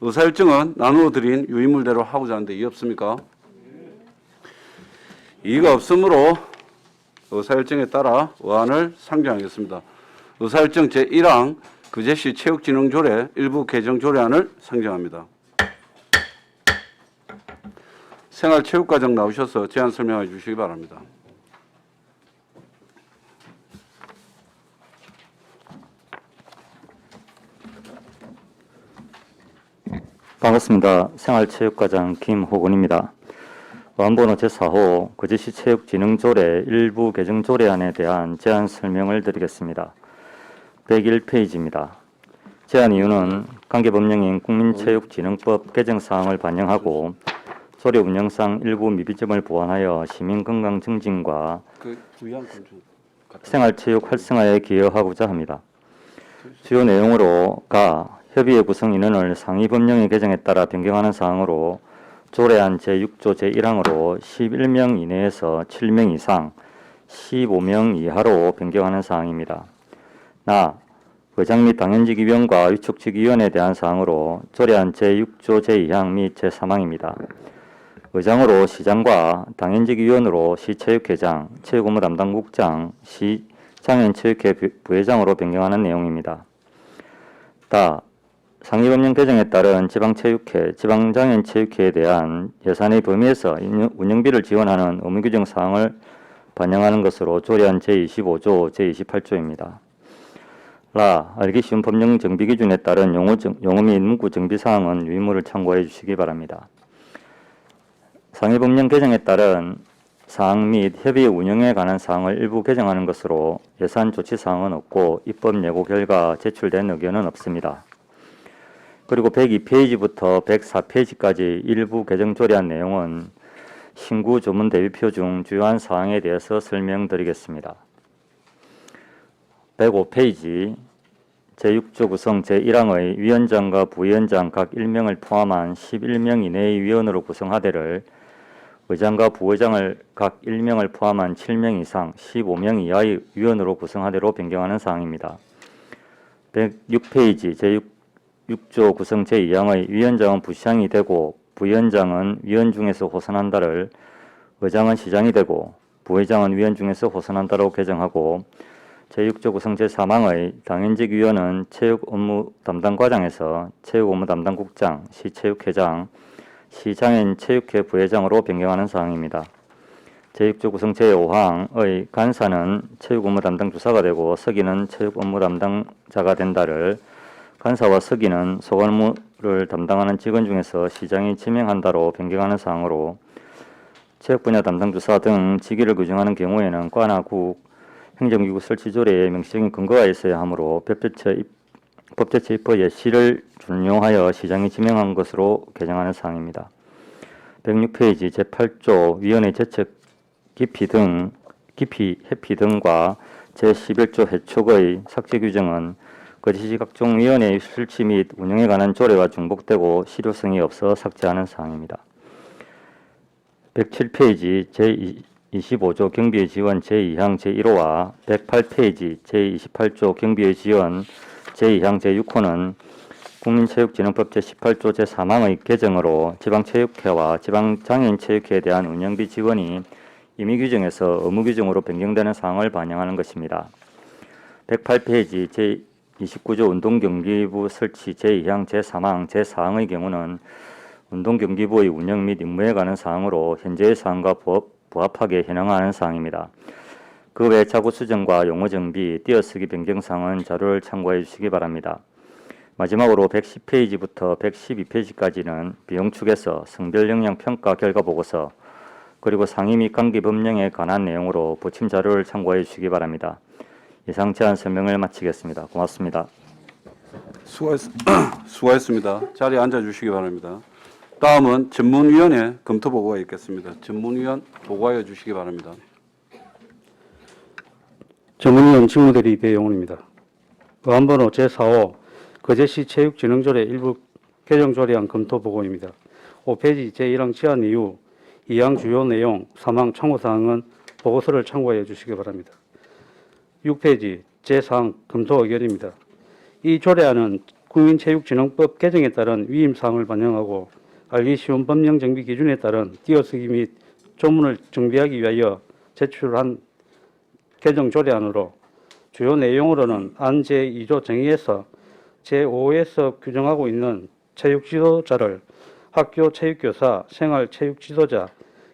의사일정은 나누어 드린 유인물대로 하고자 하는데 이의 없습니까? 이의가 없으므로 의사일정에 따라 의안을 상정하겠습니다. 의사일정 제1항 그제시 체육진흥조례 일부 개정조례안을 상정합니다. 생활체육과정 나오셔서 제안 설명해 주시기 바랍니다. 반갑습니다. 생활체육과장 김호근입니다. 의안번호 제4호 그제시 체육진흥조례 일부 개정조례안에 대한 제안 설명을 드리겠습니다. 101페이지입니다. 제안 이유는 관계법령인 국민체육진흥법 개정사항을 반영하고 조례 운영상 일부 미비점을 보완하여 시민건강 증진과 생활체육 활성화에 기여하고자 합니다. 주요 내용으로가 협의회 구성 인원을 상위 법령의 개정에 따라 변경하는 사항으로 조례안 제6조 제1항으로 11명 이내에서 7명 이상, 15명 이하로 변경하는 사항입니다. 의장 및 당연직위원과 위촉직위원에 대한 사항으로 조례안 제6조 제2항 및 제3항입니다. 의장으로 시장과 당연직위원으로 시체육회장, 체육업무 담당국장, 시장애인체육회 부회장으로 변경하는 내용입니다. 상위법령 개정에 따른 지방체육회, 지방장애인체육회에 대한 예산의 범위에서 운영비를 지원하는 의무규정 사항을 반영하는 것으로 조례안 제25조, 제28조입니다. 알기 쉬운 법령 정비 기준에 따른 용어 및 문구 정비 사항은 유인물을 참고해 주시기 바랍니다. 상위법령 개정에 따른 사항 및 협의회 운영에 관한 사항을 일부 개정하는 것으로 예산 조치 사항은 없고 입법 예고 결과 제출된 의견은 없습니다. 그리고 102페이지부터 104페이지까지 일부 개정 조례안 내용은 신구 조문 대비표 중 주요한 사항에 대해서 설명드리겠습니다. 105페이지 제6조 구성 제1항의 위원장과 부위원장 각 1명을 포함한 11명 이내의 위원으로 구성하되를 의장과 부의장을 각 1명을 포함한 7명 이상 15명 이하의 위원으로 구성하되로 변경하는 사항입니다. 106페이지 제6조 구성 제2항의 위원장은 부시장이 되고 부위원장은 위원 중에서 호선한다를 의장은 시장이 되고 부의장은 위원 중에서 호선한다로 개정하고 제6조 구성 제3항의 당연직 위원은 체육업무 담당과장에서 체육업무 담당국장, 시체육회장, 시장애인 체육회 부회장으로 변경하는 사항입니다. 제6조 구성 제5항의 간사는 체육업무 담당 주사가 되고 서기는 체육업무 담당자가 된다를 간사와 서기는 소관무를 담당하는 직원 중에서 시장이 지명한다로 변경하는 사항으로 체육분야 담당 주사 등 직위를 규정하는 경우에는 과나 국 행정기구 설치조례에 명시적인 근거가 있어야 하므로 법제처 입법 예시를 준용하여 시장이 지명한 것으로 개정하는 사항입니다. 106페이지 제8조 위원회 제척 기피, 회피 등과 제11조 해촉의 삭제 규정은 거제시 각종 위원회의 설치 및 운영에 관한 조례와 중복되고 실효성이 없어 삭제하는 사항입니다. 107페이지 제25조 경비의 지원 제2항 제1호와 108페이지 제28조 경비의 지원 제2항 제6호는 국민체육진흥법 제18조 제3항의 개정으로 지방체육회와 지방장애인체육회에 대한 운영비 지원이 임의규정에서 의무규정으로 변경되는 사항을 반영하는 것입니다. 108페이지 제29조 운동경기부 설치 제2항 제3항 제4항의 경우는 운동경기부의 운영 및 임무에 관한 사항으로 현재의 사항과 부합하게 현행하는 사항입니다. 그 외 자구 수정과 용어 정비, 띄어쓰기 변경 사항은 자료를 참고해 주시기 바랍니다. 마지막으로 110페이지부터 112페이지까지는 비용 축에서 성별 역량 평가 결과 보고서 그리고 상위 및 관계 법령에 관한 내용으로 보침 자료를 참고해 주시기 바랍니다. 이상 제안 설명을 마치겠습니다. 고맙습니다. 수고했습니다. 자리에 앉아주시기 바랍니다. 다음은 전문위원회 검토보고가 있겠습니다. 전문위원 보고하여 주시기 바랍니다. 전문위원 직무대리 배용훈입니다. 의안번호 제4호 거제시 체육진흥조례 일부 개정조례안 검토보고입니다. 5페이지 제1항 제안 이유, 2항 주요 내용, 3항 참고사항은 보고서를 참고해 주시기 바랍니다. 6페이지 제4항 검토 의견입니다. 이 조례안은 국민체육진흥법 개정에 따른 위임사항을 반영하고 알기 쉬운 법령 정비 기준에 따른 띄어쓰기 및 조문을 정비하기 위하여 제출한 개정 조례안으로 주요 내용으로는 안 제2조 정의에서 제5에서 규정하고 있는 체육 지도자를 학교 체육교사, 생활체육지도자,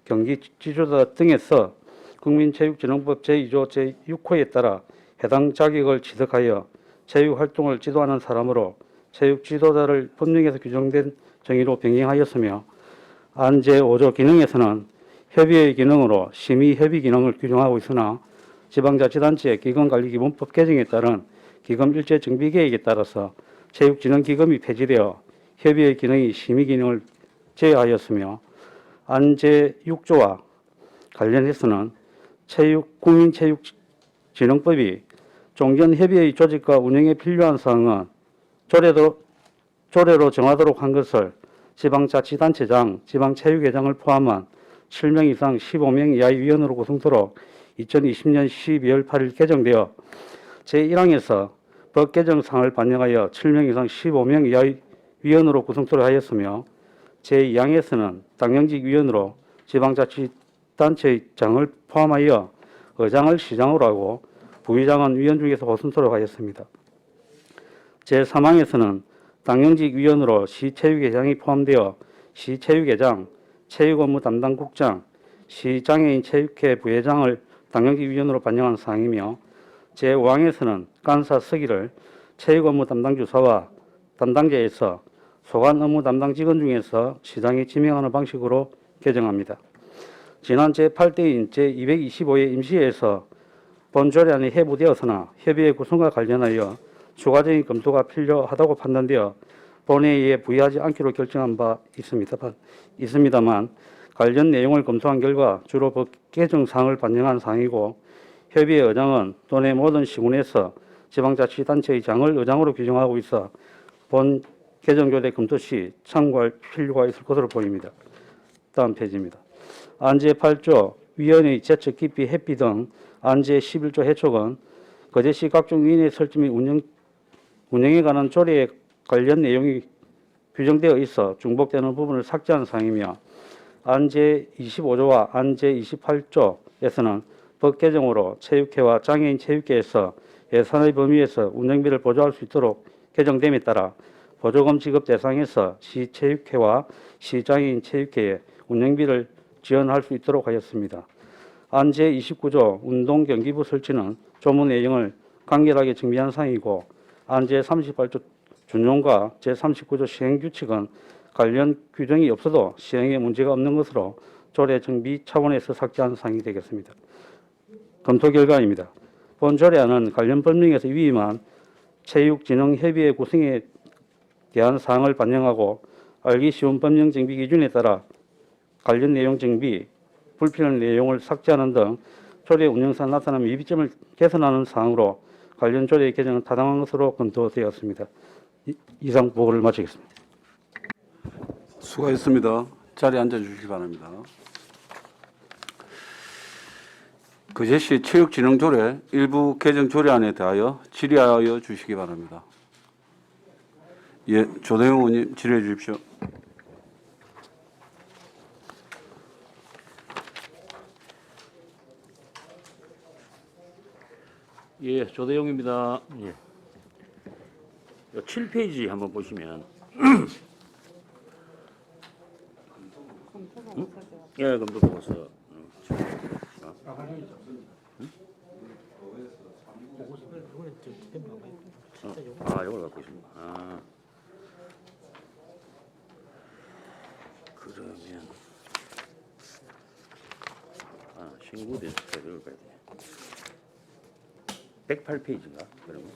경기지도자 등에서 국민체육진흥법 제2조 제6호에 따라 해당 자격을 취득하여 체육활동을 지도하는 사람으로 체육지도자를 법령에서 규정된 정의로 변경하였으며 안 제5조 기능에서는 협의회 기능으로 심의협의 기능을 규정하고 있으나 지방자치단체의 기금관리기본법 개정에 따른 기금 일제 정비 계획에 따라서 체육진흥기금이 폐지되어 협의회 기능이 심의 기능을 제외하였으며 안 제6조와 관련해서는 국민체육진흥법이 종전협의회 조직과 운영에 필요한 사항은 조례로 정하도록 한 것을 지방자치단체장, 지방체육회장을 포함한 7명 이상 15명 이하의 위원으로 구성토록 2020년 12월 8일 개정되어 제1항에서 법 개정사항을 반영하여 7명 이상 15명 이하의 위원으로 구성토록 하였으며 제2항에서는 당연직 위원으로 지방자치단체의 장을 포함하여 의장을 시장으로 하고 부의장은 위원 중에서 호순토록 하였습니다. 제3항에서는 당연직 위원으로 시체육회장이 포함되어 시체육회장, 체육업무 담당 국장, 시장애인 체육회 부회장을 당연직 위원으로 반영한 사항이며 제5항에서는 간사 서기를 체육업무 담당 주사와 담당자에서 소관 업무 담당 직원 중에서 시장이 지명하는 방식으로 개정합니다. 지난 제8대인 제225회 임시회에서 본 조례안이 회부되었으나 협의회 구성과 관련하여 추가적인 검토가 필요하다고 판단되어 본회의에 부의하지 않기로 결정한 바 있습니다만 관련 내용을 검토한 결과 주로 법 개정 사항을 반영한 사항이고 협의회 의장은 도내 모든 시군에서 지방자치단체의 장을 의장으로 규정하고 있어 본 개정조례 검토 시 참고할 필요가 있을 것으로 보입니다. 다음 페이지입니다. 안 제8조 위원회의 재척 기피 회피 등 안 제11조 해촉은 거제시 각종 위원회 설치 및 운영에 관한 조례에 관련 내용이 규정되어 있어 중복되는 부분을 삭제한 사항이며 안 제25조와 안 제28조에서는 법 개정으로 체육회와 장애인 체육회에서 예산의 범위에서 운영비를 보조할 수 있도록 개정됨에 따라 보조금 지급 대상에서 시체육회와 시장애인 체육회에 운영비를 지원할 수 있도록 하였습니다. 안 제29조 운동경기부 설치는 조문 내용을 간결하게 정비한 사항이고 안 제38조 준용과 제39조 시행규칙은 관련 규정이 없어도 시행에 문제가 없는 것으로 조례 정비 차원에서 삭제한 사항이 되겠습니다. 검토 결과입니다. 본 조례안은 관련 법령에서 위임한 체육진흥협의회 구성에 대한 사항을 반영하고 알기 쉬운 법령 정비 기준에 따라 관련 내용 정비, 불필요한 내용을 삭제하는 등 조례 운영상 나타나는 미비점을 개선하는 사항으로 관련 조례 개정은 타당한 것으로 검토되었습니다. 이상 보고를 마치겠습니다. 수고하셨습니다. 자리에 앉아주시기 바랍니다. 거제시 체육진흥조례 일부 개정 조례안에 대하여 질의하여 주시기 바랍니다. 예, 조대영 의원님 질의해 주십시오. 예, 조대용입니다. 예. 7페이지 한번 보시면 예, 검토 보고서 이걸 갖고 있습니다. 그러면 신고된 서류를 봐야 돼. 108페이지인가? 그러면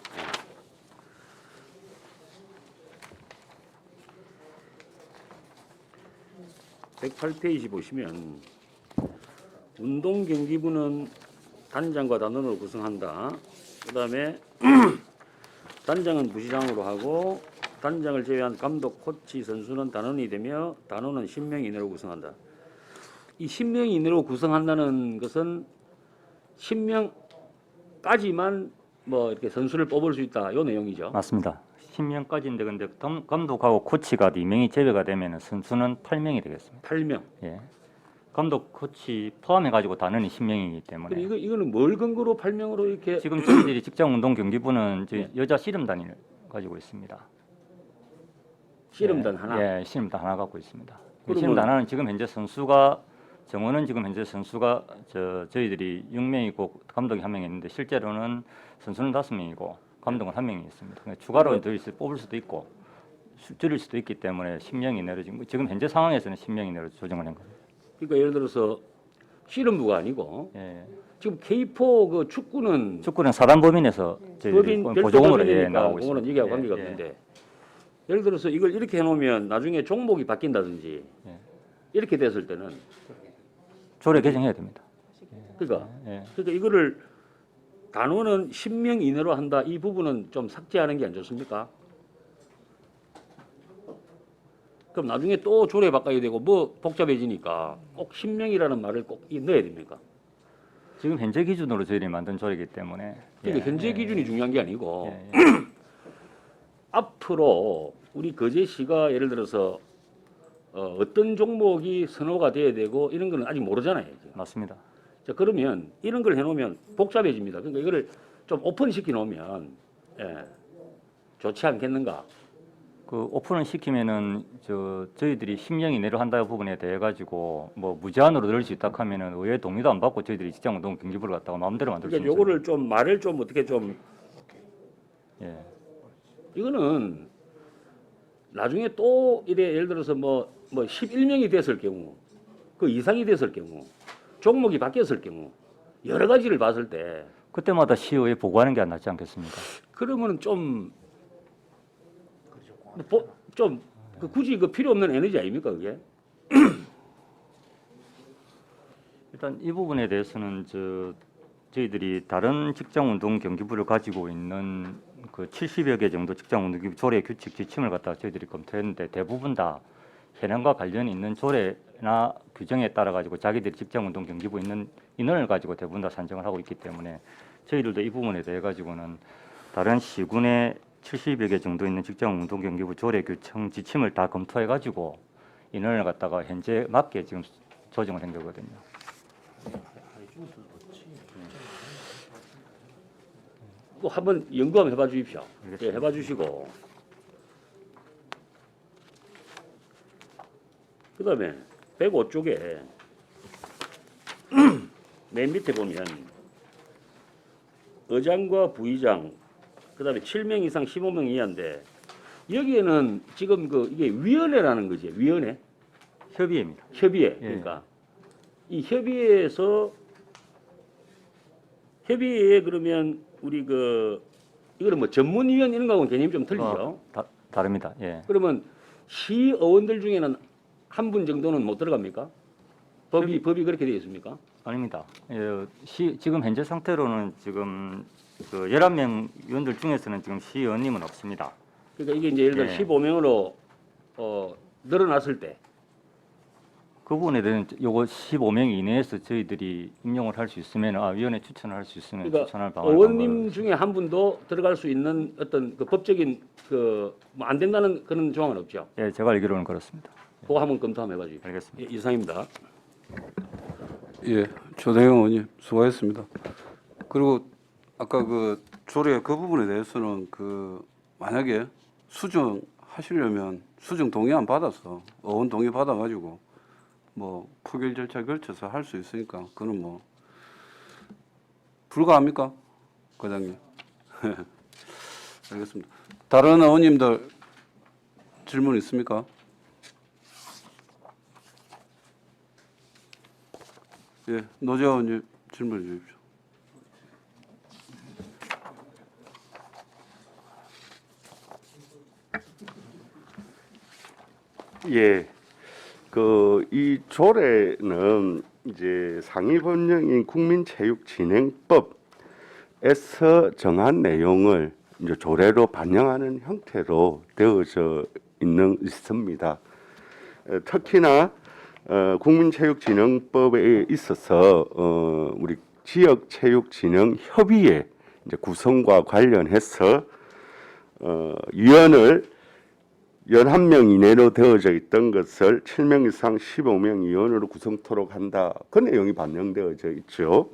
108페이지 보시면 운동경기부는 단장과 단원으로 구성한다. 그 다음에 단장은 부시장으로 하고 단장을 제외한 감독, 코치, 선수는 단원이 되며 단원은 10명 이내로 구성한다. 이 10명 이내로 구성한다는 것은 10명까지만 뭐 이렇게 선수를 뽑을 수 있다. 이 내용이죠. 맞습니다. 10명까지인데 근데 감독하고 코치가 2명이 제외가 되면 선수는 8명이 되겠습니다. 8명. 예. 감독, 코치 포함해 가지고 단원이 10명이기 때문에 그럼 이거는 뭘 근거로 8명으로 이렇게 지금 저희들이 직장운동경기부는 저희 여자 씨름단을 가지고 있습니다. 씨름단 예, 하나. 예, 씨름단 하나 갖고 있습니다. 그러면- 씨름단 하나는 지금 현재 선수가 정원은 지금 현재 선수가 저희들이 6명이고 감독이 1명 있는데 실제로는 선수는 5명이고 감독은 1명이 있습니다. 그러니까 추가로 더 뽑을 수도 있고 줄일 수도 있기 때문에 10명 이내로 지금 현재 상황에서는 10명 이내로 조정을 한 겁니다. 그러니까 예를 들어서 씨름부가 아니고 예. 지금 K4 그 축구는 축구는 사단 범인에서 저희들이 법인 보조금으로 별도법인이니까 나오고 그거는 있습니다. 얘기하고 예, 관계가 예. 없는데 예를 들어서 이걸 이렇게 해놓으면 나중에 종목이 바뀐다든지 예. 이렇게 됐을 때는 조례 개정해야 됩니다. 그러니까 예. 그러니까 이거를 단원은 10명 이내로 한다 이 부분은 좀 삭제하는 게 안 좋습니까? 그럼 나중에 또 조례 바꿔야 되고 뭐 복잡해지니까 꼭 10명이라는 말을 꼭 넣어야 됩니까? 지금 현재 기준으로 저희들이 만든 조례이기 때문에 그러니까 예, 현재 예, 기준이 중요한 게 아니고 예, 예. 앞으로 우리 거제시가 예를 들어서 어떤 종목이 선호가 돼야 되고 이런 거는 아직 모르잖아요. 지금. 맞습니다. 자, 그러면 이런 걸 해놓으면 복잡해집니다. 그러니까 이거를 좀 오픈시켜 놓으면 좋지 않겠는가? 그 오픈을 시키면은 저희들이 10명 이내로 한다는 부분에 대해 가지고 뭐 무제한으로 넣을 수 있다 하면은 의회 동의도 안 받고 저희들이 직장운동 경기부를 갖다가 마음대로 만들 수 그러니까 있습니다. 요거를 좀 말을 좀 어떻게 좀 예. 이거는 나중에 또 이래 예를 들어서 뭐 11명이 됐을 경우 그 이상이 됐을 경우 종목이 바뀌었을 경우 여러 가지를 봤을 때 그때마다 시의회에 보고하는 게 안 낫지 않겠습니까? 그러면은 좀 굳이 그 필요 없는 에너지 아닙니까 그게? 일단 이 부분에 대해서는 저희들이 다른 직장운동 경기부를 가지고 있는 그 70여 개 정도 직장운동 조례 규칙 지침을 갖다가 저희들이 검토했는데 대부분 다 현행과 관련이 있는 조례나 규정에 따라 가지고 자기들이 직장운동 경기부 있는 인원을 가지고 대부분 다 산정을 하고 있기 때문에 저희들도 이 부분에 대해 가지고는 다른 시군에 70여 개 정도 있는 직장운동 경기부 조례 규정 지침을 다 검토해 가지고 인원을 갖다가 현재 맞게 지금 조정을 한 거거든요. 꼭 한번 연구 한번 해봐 주십시오. 알겠습니다. 예, 해봐 주시고 그다음에 105쪽에 맨 밑에 보면 의장과 부의장 그다음에 7명 이상 15명 이하인데 여기에는 지금 이게 위원회라는 거지 위원회 협의회입니다. 협의회 예. 그러니까 이 협의회에서 협의회에 그러면 우리 이거는 뭐 전문위원 이런 거하고는 개념이 좀 틀리죠. 다릅니다. 예. 그러면 시의원들 중에는 한 분 정도는 못 들어갑니까? 법이 그렇게 되어 있습니까? 아닙니다. 예, 지금 현재 상태로는 지금 그 11명 위원들 중에서는 지금 시의원님은 없습니다. 그러니까 이게 이제 예를 들어 예. 15명으로 늘어났을 때 그 부분에 대해서는 요거 15명 이내에서 저희들이 임용을 할 수 있으면 위원회 추천을 할 수 있으면 그러니까 추천할 방안을 의원님 중에 한 분도 들어갈 수 있는 어떤 그 법적인 뭐 안 된다는 그런 조항은 없죠. 예, 제가 알기로는 그렇습니다. 그거 한번 검토 한번 해봐주십시오. 알겠습니다. 예, 이상입니다. 예, 조대영 의원님 수고하셨습니다. 그리고 아까 그 조례 그 부분에 대해서는 만약에 수정하시려면 수정 동의안 받아서 의원 동의 받아가지고 뭐 표결 절차 걸쳐서 할 수 있으니까 그는 뭐 불가합니까, 과장님? 알겠습니다. 다른 의원님들 질문 있습니까? 예, 노재원 의원님 질문해 주십시오. 예, 이 조례는 이제 상위 법령인 국민체육진흥법에서 정한 내용을 이제 조례로 반영하는 형태로 되어져 있습니다. 특히나 국민체육진흥법에 있어서 우리 지역체육진흥협의회 이제 구성과 관련해서 위원을 11명 이내로 되어져 있던 것을 7명 이상 15명 위원으로 구성토록 한다. 그 내용이 반영되어져 있죠.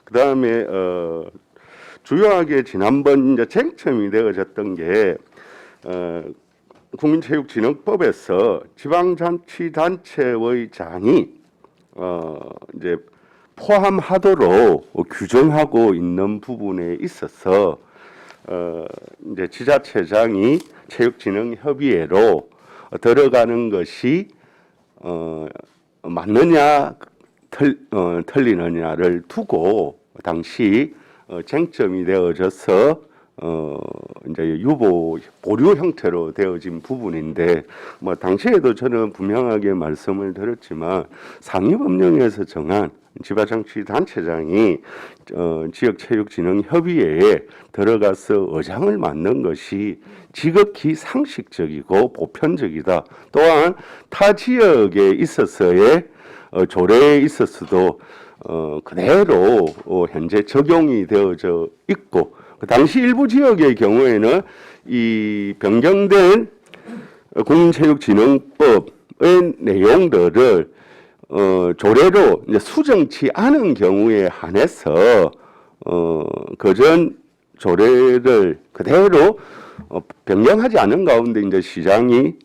그 다음에 주요하게 지난번 이제 쟁점이 되어졌던 게 국민체육진흥법에서 지방자치단체의 장이 이제 포함하도록 규정하고 있는 부분에 있어서 이제 지자체장이 체육진흥협의회로 들어가는 것이 맞느냐 틀리느냐를 두고 당시 쟁점이 되어져서 이제 보류 형태로 되어진 부분인데 뭐 당시에도 저는 분명하게 말씀을 드렸지만 상위법령에서 정한 지방자치단체장이 지역체육진흥협의회에 들어가서 의장을 맡는 것이 지극히 상식적이고 보편적이다. 또한 타 지역에 있어서의 조례에 있어서도 그대로 현재 적용이 되어져 있고 그 당시 일부 지역의 경우에는 이 변경된 국민체육진흥법의 내용들을 조례로 이제 수정치 않은 경우에 한해서 그전 조례를 그대로 변경하지 않은 가운데 이제 시장이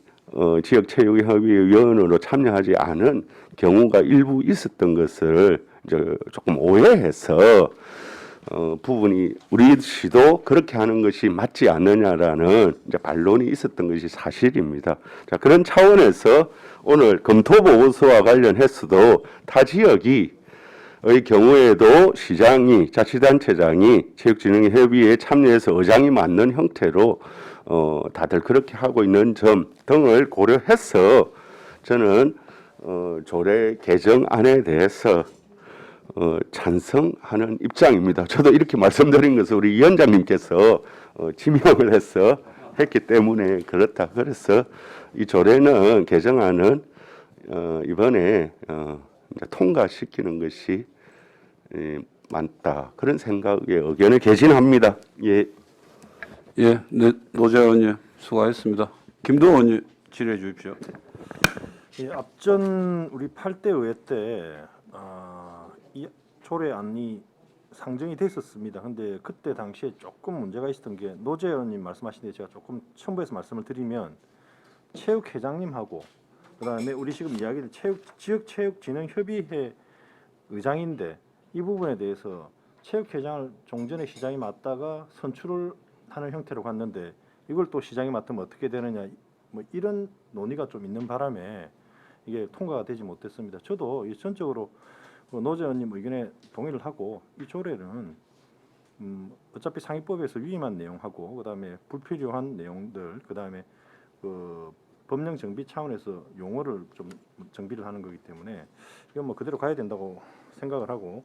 지역체육협의회 위원으로 참여하지 않은 경우가 일부 있었던 것을 이제 조금 오해해서 부분이 우리 시도 그렇게 하는 것이 맞지 않느냐라는 이제 반론이 있었던 것이 사실입니다. 자, 그런 차원에서 오늘 검토 보고서와 관련해서도 타 지역이 의 경우에도 시장이 자치단체장이 체육진흥협의회에 참여해서 의장이 맡는 형태로 다들 그렇게 하고 있는 점 등을 고려해서 저는 조례 개정안에 대해서 찬성하는 입장입니다. 저도 이렇게 말씀드린 것을 우리 위원장님께서 지명을 해서 했기 때문에 그렇다. 그래서 이 조례는 개정안은 이번에 이제 통과시키는 것이 맞다. 그런 생각의 의견을 개진합니다. 예. 예, 네, 노재 의원님 수고하셨습니다. 김도원 의원님 질의해 주십시오. 예, 앞전 우리 8대 의회 때 이 조례안이 상정이 됐었습니다. 근데 그때 당시에 조금 문제가 있었던 게 노재 의원님 말씀하신 데 제가 조금 첨부해서 말씀을 드리면 체육회장님하고 그다음에 우리 지금 이야기를 지역체육진흥협의회 의장인데 이 부분에 대해서 체육회장을 종전에 시장이 맡다가 선출을 하는 형태로 갔는데 이걸 또 시장이 맡으면 어떻게 되느냐 뭐 이런 논의가 좀 있는 바람에 이게 통과가 되지 못했습니다. 저도 전적으로 노재 의원님 의견에 동의를 하고 이 조례는 어차피 상위법에서 위임한 내용하고 그다음에 불필요한 내용들 그다음에 그 법령 정비 차원에서 용어를 좀 정비를 하는 거기 때문에 이건 뭐 그대로 가야 된다고 생각을 하고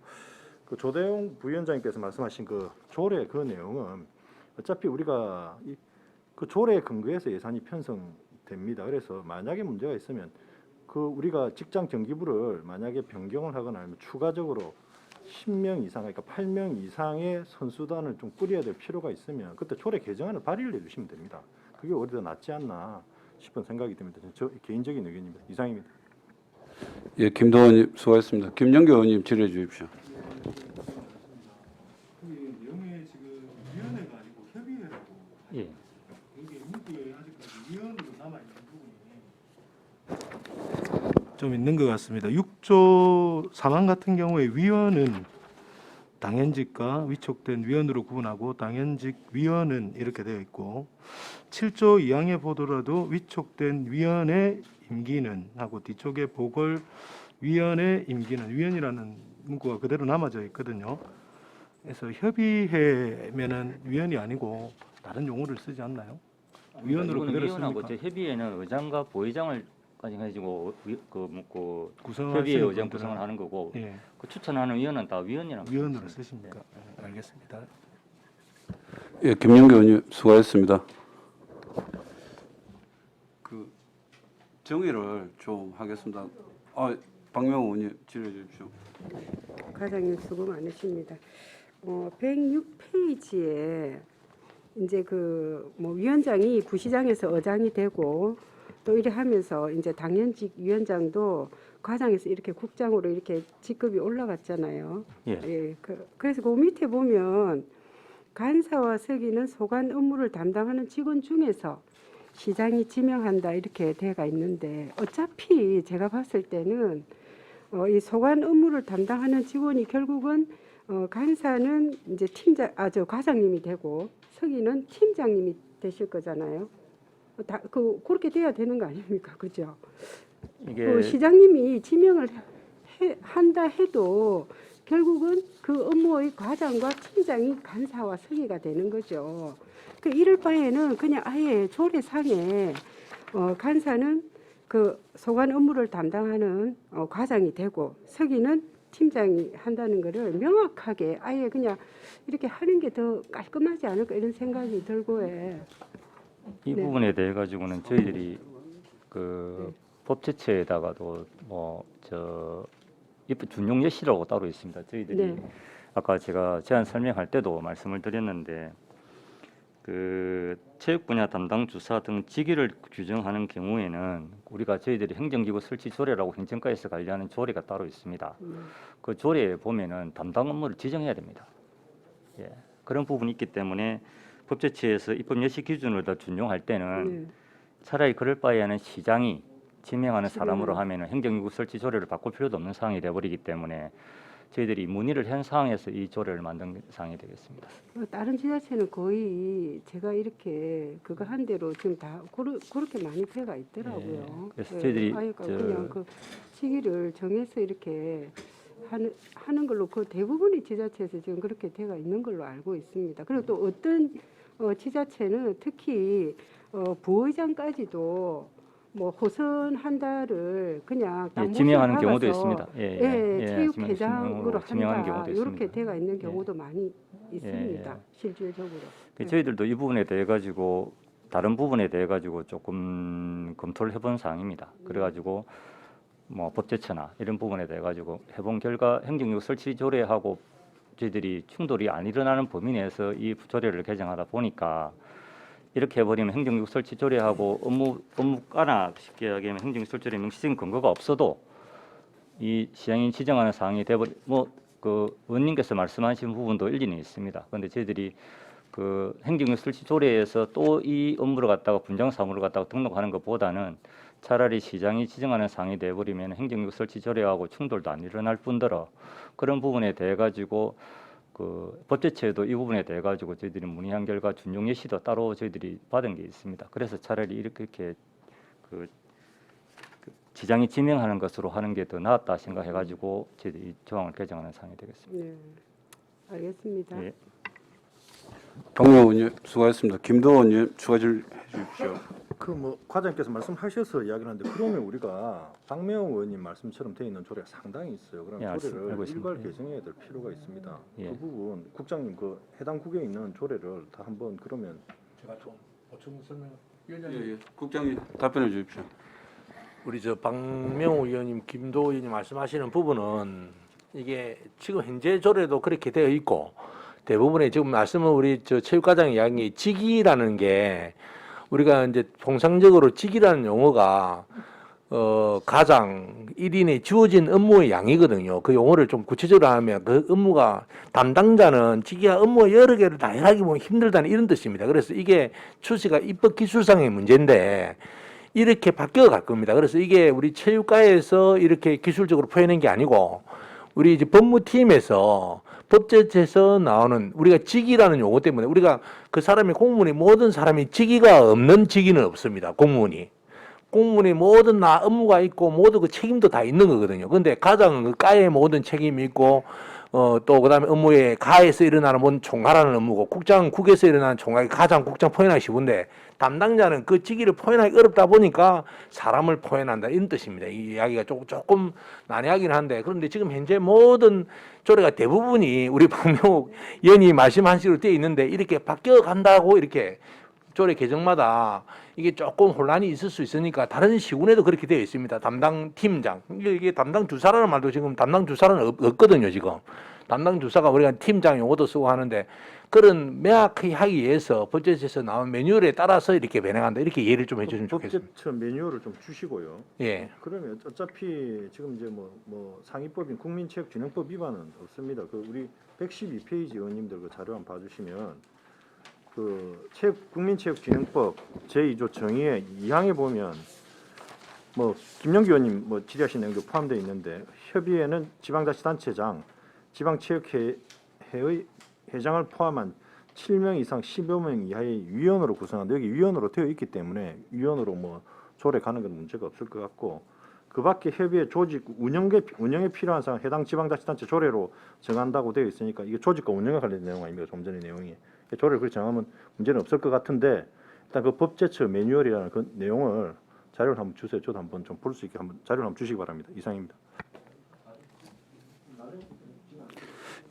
그 조대용 부위원장님께서 말씀하신 그 조례 그 내용은 어차피 우리가 그 조례에 근거해서 예산이 편성됩니다. 그래서 만약에 문제가 있으면 그 우리가 직장 정기부를 만약에 변경을 하거나 아니면 추가적으로 10명 이상 그러니까 8명 이상의 선수단을 좀 꾸려야 될 필요가 있으면 그때 조례 개정안을 발의를 해주시면 됩니다. 그게 오히려 더 낫지 않나 싶은 생각이 듭니다. 저 개인적인 의견입니다. 이상입니다. 예, 김도원 의원님 수고하셨습니다. 김영교 의원님 질의해 주십시오. 내용에 지금 위원회가 아니고 협의회라고 예. 이게 문구에 아직까지 위원으로 남아 있는 부분이 좀 있는 것 같습니다. 6조 4만 같은 경우에 위원은 당연직과 위촉된 위원으로 구분하고 당연직 위원은 이렇게 되어 있고 7조 2항에 보더라도 위촉된 위원의 임기는 하고 뒤쪽에 보궐 위원의 임기는 위원이라는 문구가 그대로 남아져 있거든요. 그래서 협의회면은 위원이 아니고 다른 용어를 쓰지 않나요? 위원으로 그대로 위원하고 씁니까? 저 협의회는 의장과 부의장을 가지고 구성하시는 협의회 의장 분들은- 구성을 하는 거고 예, 그 추천하는 위원은 다 위원이라고 위원으로 쓰 쓰십니까? 알겠습니다. 예, 김영교 의원님 수고하셨습니다. 그 정의를 좀 하겠습니다. 박명호 의원님 질의해 주십시오. 과장님 수고 많으십니다. 106페이지에 이제 그 뭐 위원장이 부시장에서 의장이 되고 또 이래 하면서 이제 당연직 위원장도 과장에서 이렇게 국장으로 이렇게 직급이 올라갔잖아요. 예. 그래서 그 밑에 보면 간사와 서기는 소관 업무를 담당하는 직원 중에서 시장이 지명한다 이렇게 돼가 있는데 어차피 제가 봤을 때는 이 소관 업무를 담당하는 직원이 결국은 간사는 이제 과장님이 되고 서기는 팀장님이 되실 거잖아요. 그렇게 돼야 되는 거 아닙니까, 그죠? 이게 그 시장님이 지명을 한다 해도 결국은 그 업무의 과장과 팀장이 간사와 서기가 되는 거죠. 이럴 바에는 그냥 아예 조례상에 간사는 그 소관 업무를 담당하는 과장이 되고 서기는 팀장이 한다는 거를 명확하게 아예 그냥 이렇게 하는 게 더 깔끔하지 않을까 이런 생각이 들고 해. 이 네. 부분에 대해 가지고는 저희들이 그 법제처에다가도 입법 준용 예시라고 따로 있습니다. 저희들이 네. 아까 제가 제안 설명할 때도 말씀을 드렸는데 그 체육 분야 담당 주사 등 직위를 규정하는 경우에는 우리가 저희들이 행정기구 설치 조례라고 행정과에서 관리하는 조례가 따로 있습니다. 그 조례에 보면은 담당 업무를 지정해야 됩니다. 예. 그런 부분이 있기 때문에 법제처에서 입법 예시 기준을 더 준용할 때는 네. 차라리 그럴 바에는 시장이 지명하는 사람으로 하면은 행정기구 설치 조례를 바꿀 필요도 없는 상황이 되어버리기 때문에 저희들이 문의를 한 상황에서 이 조례를 만든 상황이 되겠습니다. 다른 지자체는 거의 제가 이렇게 그거 한 대로 지금 다 그렇게 많이 돼가 있더라고요. 예, 그래서 저희들이 아예 그냥 그 시기를 정해서 이렇게 하는 걸로 그 대부분의 지자체에서 지금 그렇게 돼가 있는 걸로 알고 있습니다. 그리고 또 어떤 지자체는 특히 부의장까지도 뭐 호선 한 달을 그냥 딱 지명하는 모셔 경우도 박아서 있습니다. 예, 체육회장으로 지명하는 한다 경우도 이렇게 있습니다. 돼가 있는 경우도 많이 있습니다. 실질적으로. 저희들도 이 부분에 대해 가지고 다른 부분에 대해 가지고 조금 검토를 해본 사항입니다. 그래가지고 뭐 법제처나 이런 부분에 대해 가지고 해본 결과 행정기구 설치 조례하고 저희들이 충돌이 안 일어나는 범위 내에서 이 조례를 개정하다 보니까 이렇게 해버리면 행정기구 설치 조례하고 업무과나 쉽게 얘기하면 행정기구 설치 조례 명시적인 근거가 없어도 이 시장이 지정하는 사항이 돼버리 그 의원님께서 말씀하신 부분도 일리는 있습니다. 그런데 저희들이 그 행정기구 설치 조례에서 또 이 업무를 갖다가 분장 사무를 갖다가 등록하는 것보다는 차라리 시장이 지정하는 사항이 돼버리면 행정기구 설치 조례하고 충돌도 안 일어날 뿐더러 그런 부분에 대해 가지고 그 법제처에도 이 부분에 대해 가지고 저희들이 문의한 결과 준용 예시도 따로 저희들이 받은 게 있습니다. 그래서 차라리 이렇게 그 지장이 지명하는 것으로 하는 게 더 낫다 생각해 가지고 저희들이 이 조항을 개정하는 사항이 되겠습니다. 네, 알겠습니다. 예. 박명 의원님 수고하셨습니다. 김도 의원님 추가 질해 주십시오. 그 뭐 과장님께서 말씀하셔서 이야기를 하는데 그러면 우리가 박명호 의원님 말씀처럼 되어 있는 조례가 상당히 있어요. 그럼 예, 알고 조례를 있습니다. 일괄 예. 개정해야 될 필요가 있습니다. 예. 그 부분 국장님 그 해당 국에 있는 조례를 다 한번 그러면 제가 좀 보충 설명. 예. 국장님 답변해 주십시오. 우리 저 박명호 의원님, 김도 의원님 말씀하시는 부분은 이게 지금 현재 조례도 그렇게 되어 있고 대부분의 지금 말씀은 우리 저 체육과장이 이야기 직위라는 게 우리가 이제 통상적으로 직위라는 용어가 가장 1인에 주어진 업무의 양이거든요. 그 용어를 좀 구체적으로 하면 그 업무가 담당자는 직위와 업무 여러 개를 나열하기 보면 힘들다는 이런 뜻입니다. 그래서 이게 출시가 입법 기술상의 문제인데 이렇게 바뀌어 갈 겁니다. 그래서 이게 우리 체육과에서 이렇게 기술적으로 표현한 게 아니고 우리 이제 법무팀에서 법제처에서 나오는 우리가 직위라는 용어 때문에 우리가 그 사람이 공무원이 모든 사람이 직위가 없는 직위는 없습니다. 공무원이 모든 업무가 있고 모든 그 책임도 다 있는 거거든요. 근데 가장 그 과의 모든 책임이 있고 또 그다음에 업무에 가에서 일어나는 뭔 총괄하는 업무고 국에서 일어나는 총괄이 가장 국장 포인하기 쉬운데 담당자는 그 직위를 포인하기 어렵다 보니까 사람을 포인한다 이런 뜻입니다. 이 이야기가 조금 난해하긴 한데 그런데 지금 현재 모든 조례가 대부분이 우리 박명욱 의원이 말씀한 식으로 되어 있는데 이렇게 바뀌어 간다고 이렇게 조례 개정마다 이게 조금 혼란이 있을 수 있으니까 다른 시군에도 그렇게 되어 있습니다. 담당 팀장 이게 담당 주사라는 말도 지금 담당 주사는 없거든요. 지금 담당 주사가 우리가 팀장 용어도 쓰고 하는데 그런 명확히 하기 위해서 법제처에서 나온 매뉴얼에 따라서 이렇게 변행한다. 이렇게 이해를 좀 해주시면 좋겠습니다. 법제처 매뉴얼을 좀 주시고요. 예. 그러면 어차피 지금 이제 뭐 상위법인 국민체육진흥법 위반은 없습니다. 그 우리 112페이지 의원님들 그 자료 한번 봐주시면 그 국민체육진흥법 제2조 정의의 2항에 보면 뭐 김영기 의원님 뭐 질의하신 내용도 포함되어 있는데 협의회는 지방자치단체장, 지방체육회의 회장을 포함한 7명 이상 15명 이하의 위원으로 구성한다. 여기 위원으로 되어 있기 때문에 위원으로 뭐 조례 가는 건 문제가 없을 것 같고 그밖에 협의회 조직 운영에 필요한 사항 해당 지방자치단체 조례로 정한다고 되어 있으니까 이게 조직과 운영에 관련된 내용 아닙니까? 좀 전의 내용이 조례를 그렇게 정하면 문제는 없을 것 같은데 일단 그 법제처 매뉴얼이라는 그 내용을 자료를 한번 주세요. 저도 한번 좀 볼 수 있게 한번 자료를 한번 주시기 바랍니다. 이상입니다.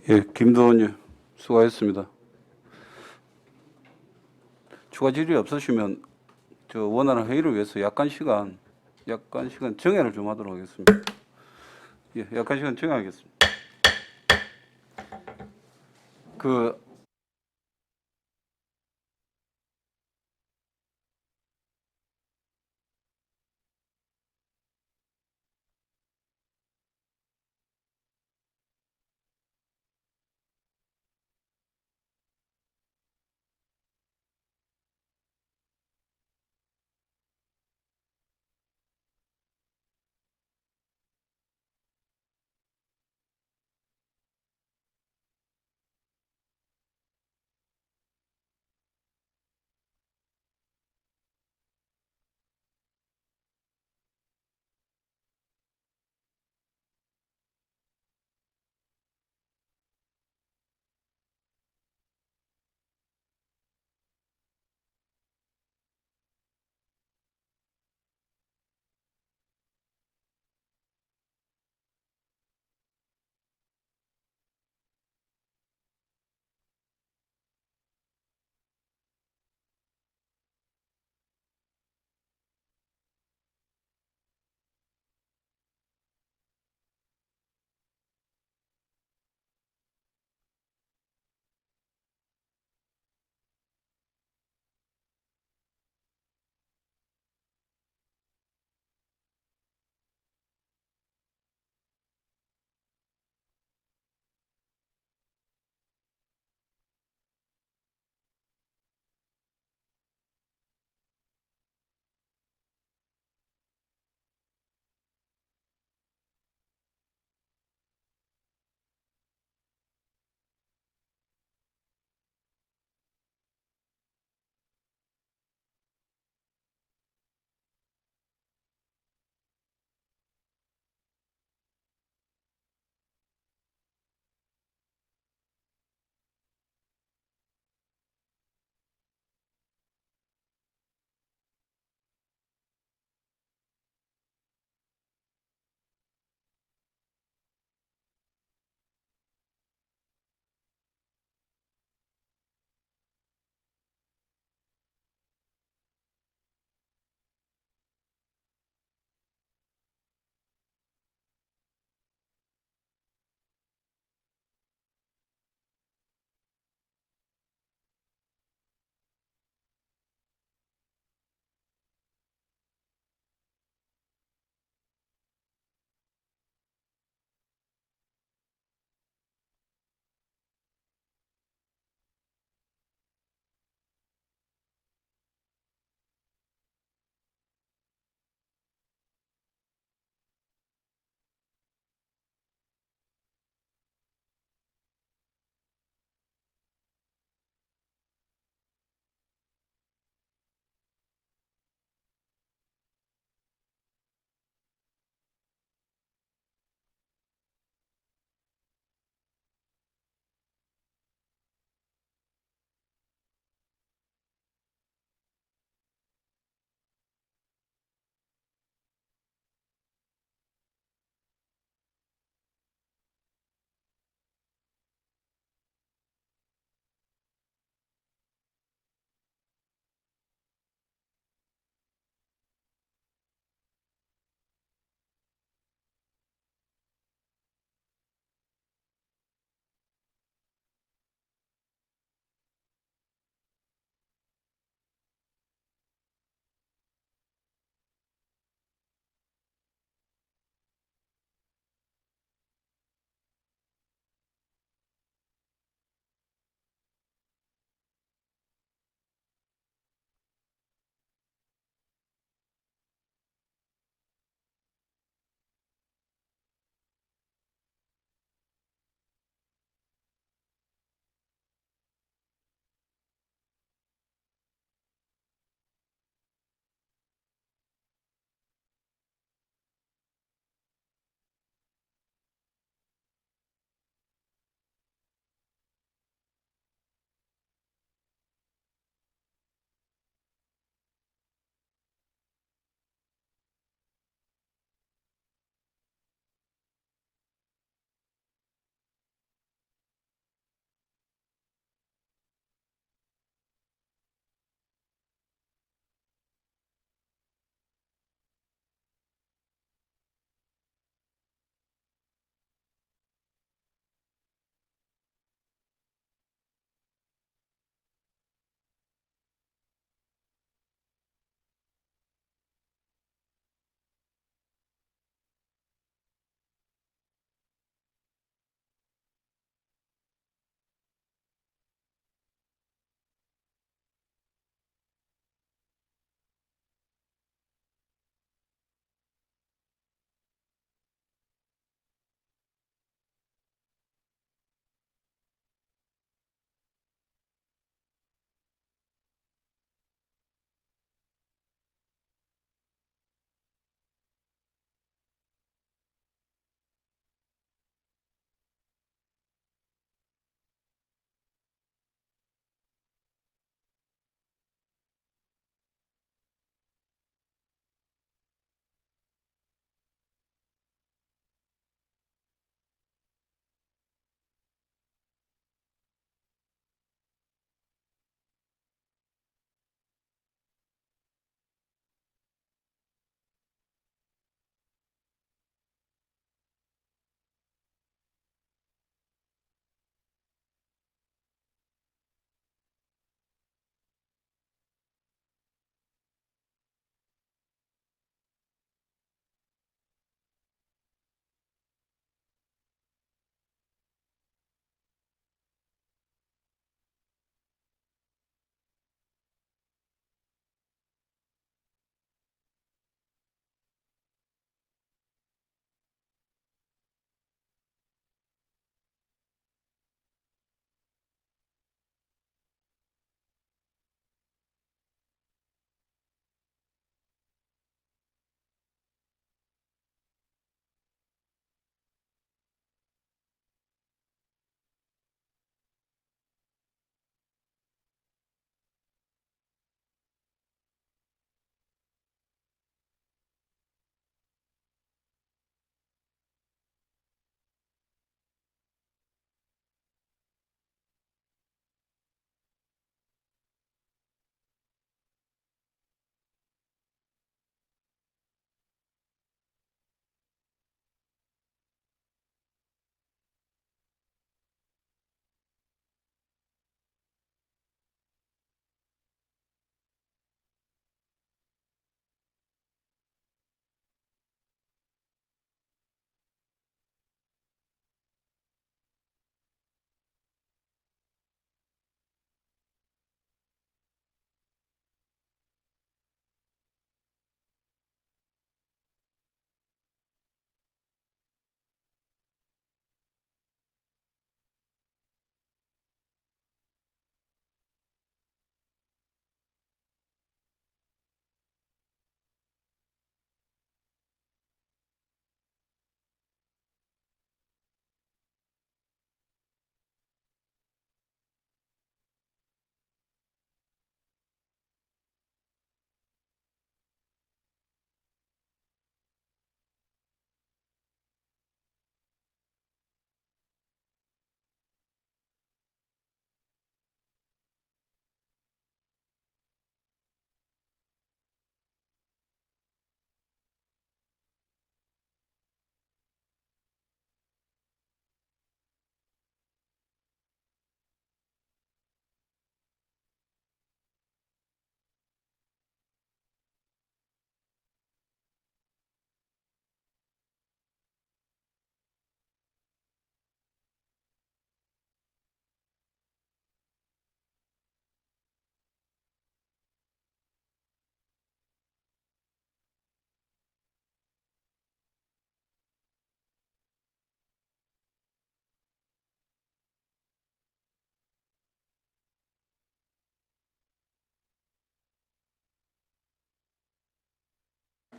예, 김도원님 수고하셨습니다. 추가 질의 없으시면 저 원활한 회의를 위해서 약간 시간 정해를 좀 하도록 하겠습니다. 예, 약간 시간 정해하겠습니다. 그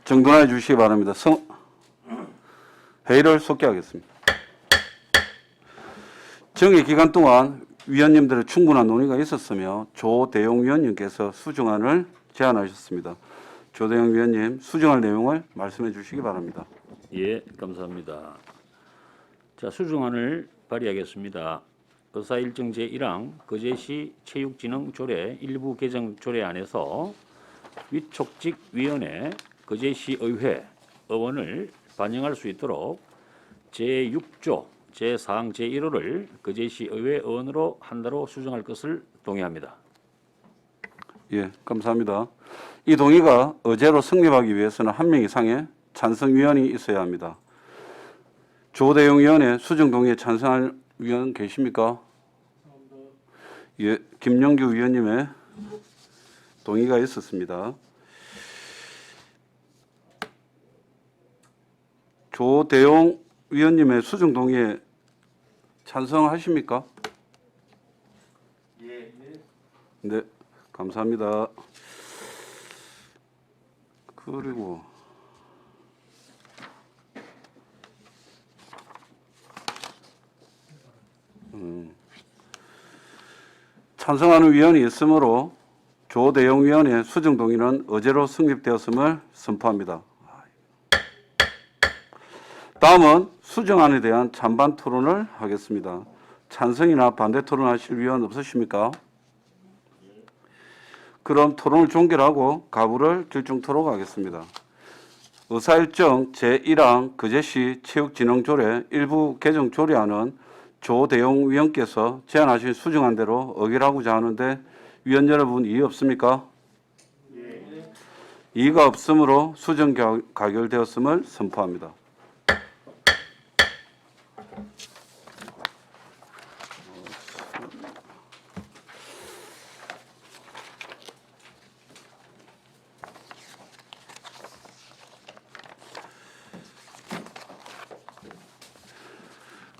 정돈해 주시기 바랍니다. 회의를 속기하겠습니다. 정회 기간 동안 위원님들의 충분한 논의가 있었으며 조대용 위원님께서 수정안을 제안하셨습니다. 조대용 위원님, 수정할 내용을 말씀해 주시기 바랍니다. 예, 감사합니다. 자, 수정안을 발의하겠습니다. 의사일정 제1항 거제시 체육진흥조례 일부 개정 조례안에서 위촉직 위원회 거제시 의회 의원을 반영할 수 있도록 제6조 제4항 제1호를 거제시 의회 의원으로 한다로 수정할 것을 동의합니다. 예, 감사합니다. 이 동의가 의제로 성립하기 위해서는 1명 이상의 찬성위원이 있어야 합니다. 조대용 위원의 수정 동의에 찬성할 위원 계십니까? 예, 김영규 위원님의 동의가 있었습니다. 조대용 위원님의 수정 동의에 찬성하십니까? 예. 네, 감사합니다. 그리고 찬성하는 위원이 있으므로 조대용 위원의 수정 동의는 의제로 성립되었음을 선포합니다. 다음은 수정안에 대한 찬반 토론을 하겠습니다. 찬성이나 반대 토론하실 위원 없으십니까? 그럼 토론을 종결하고 가부를 결정토록 하겠습니다. 의사일정 제1항 거제시 체육진흥조례 일부 개정 조례안은 조대용 위원께서 제안하신 수정안대로 의결하고자 하는데 위원 여러분 이의 없습니까? 예. 이의가 없으므로 수정 가결되었음을 선포합니다.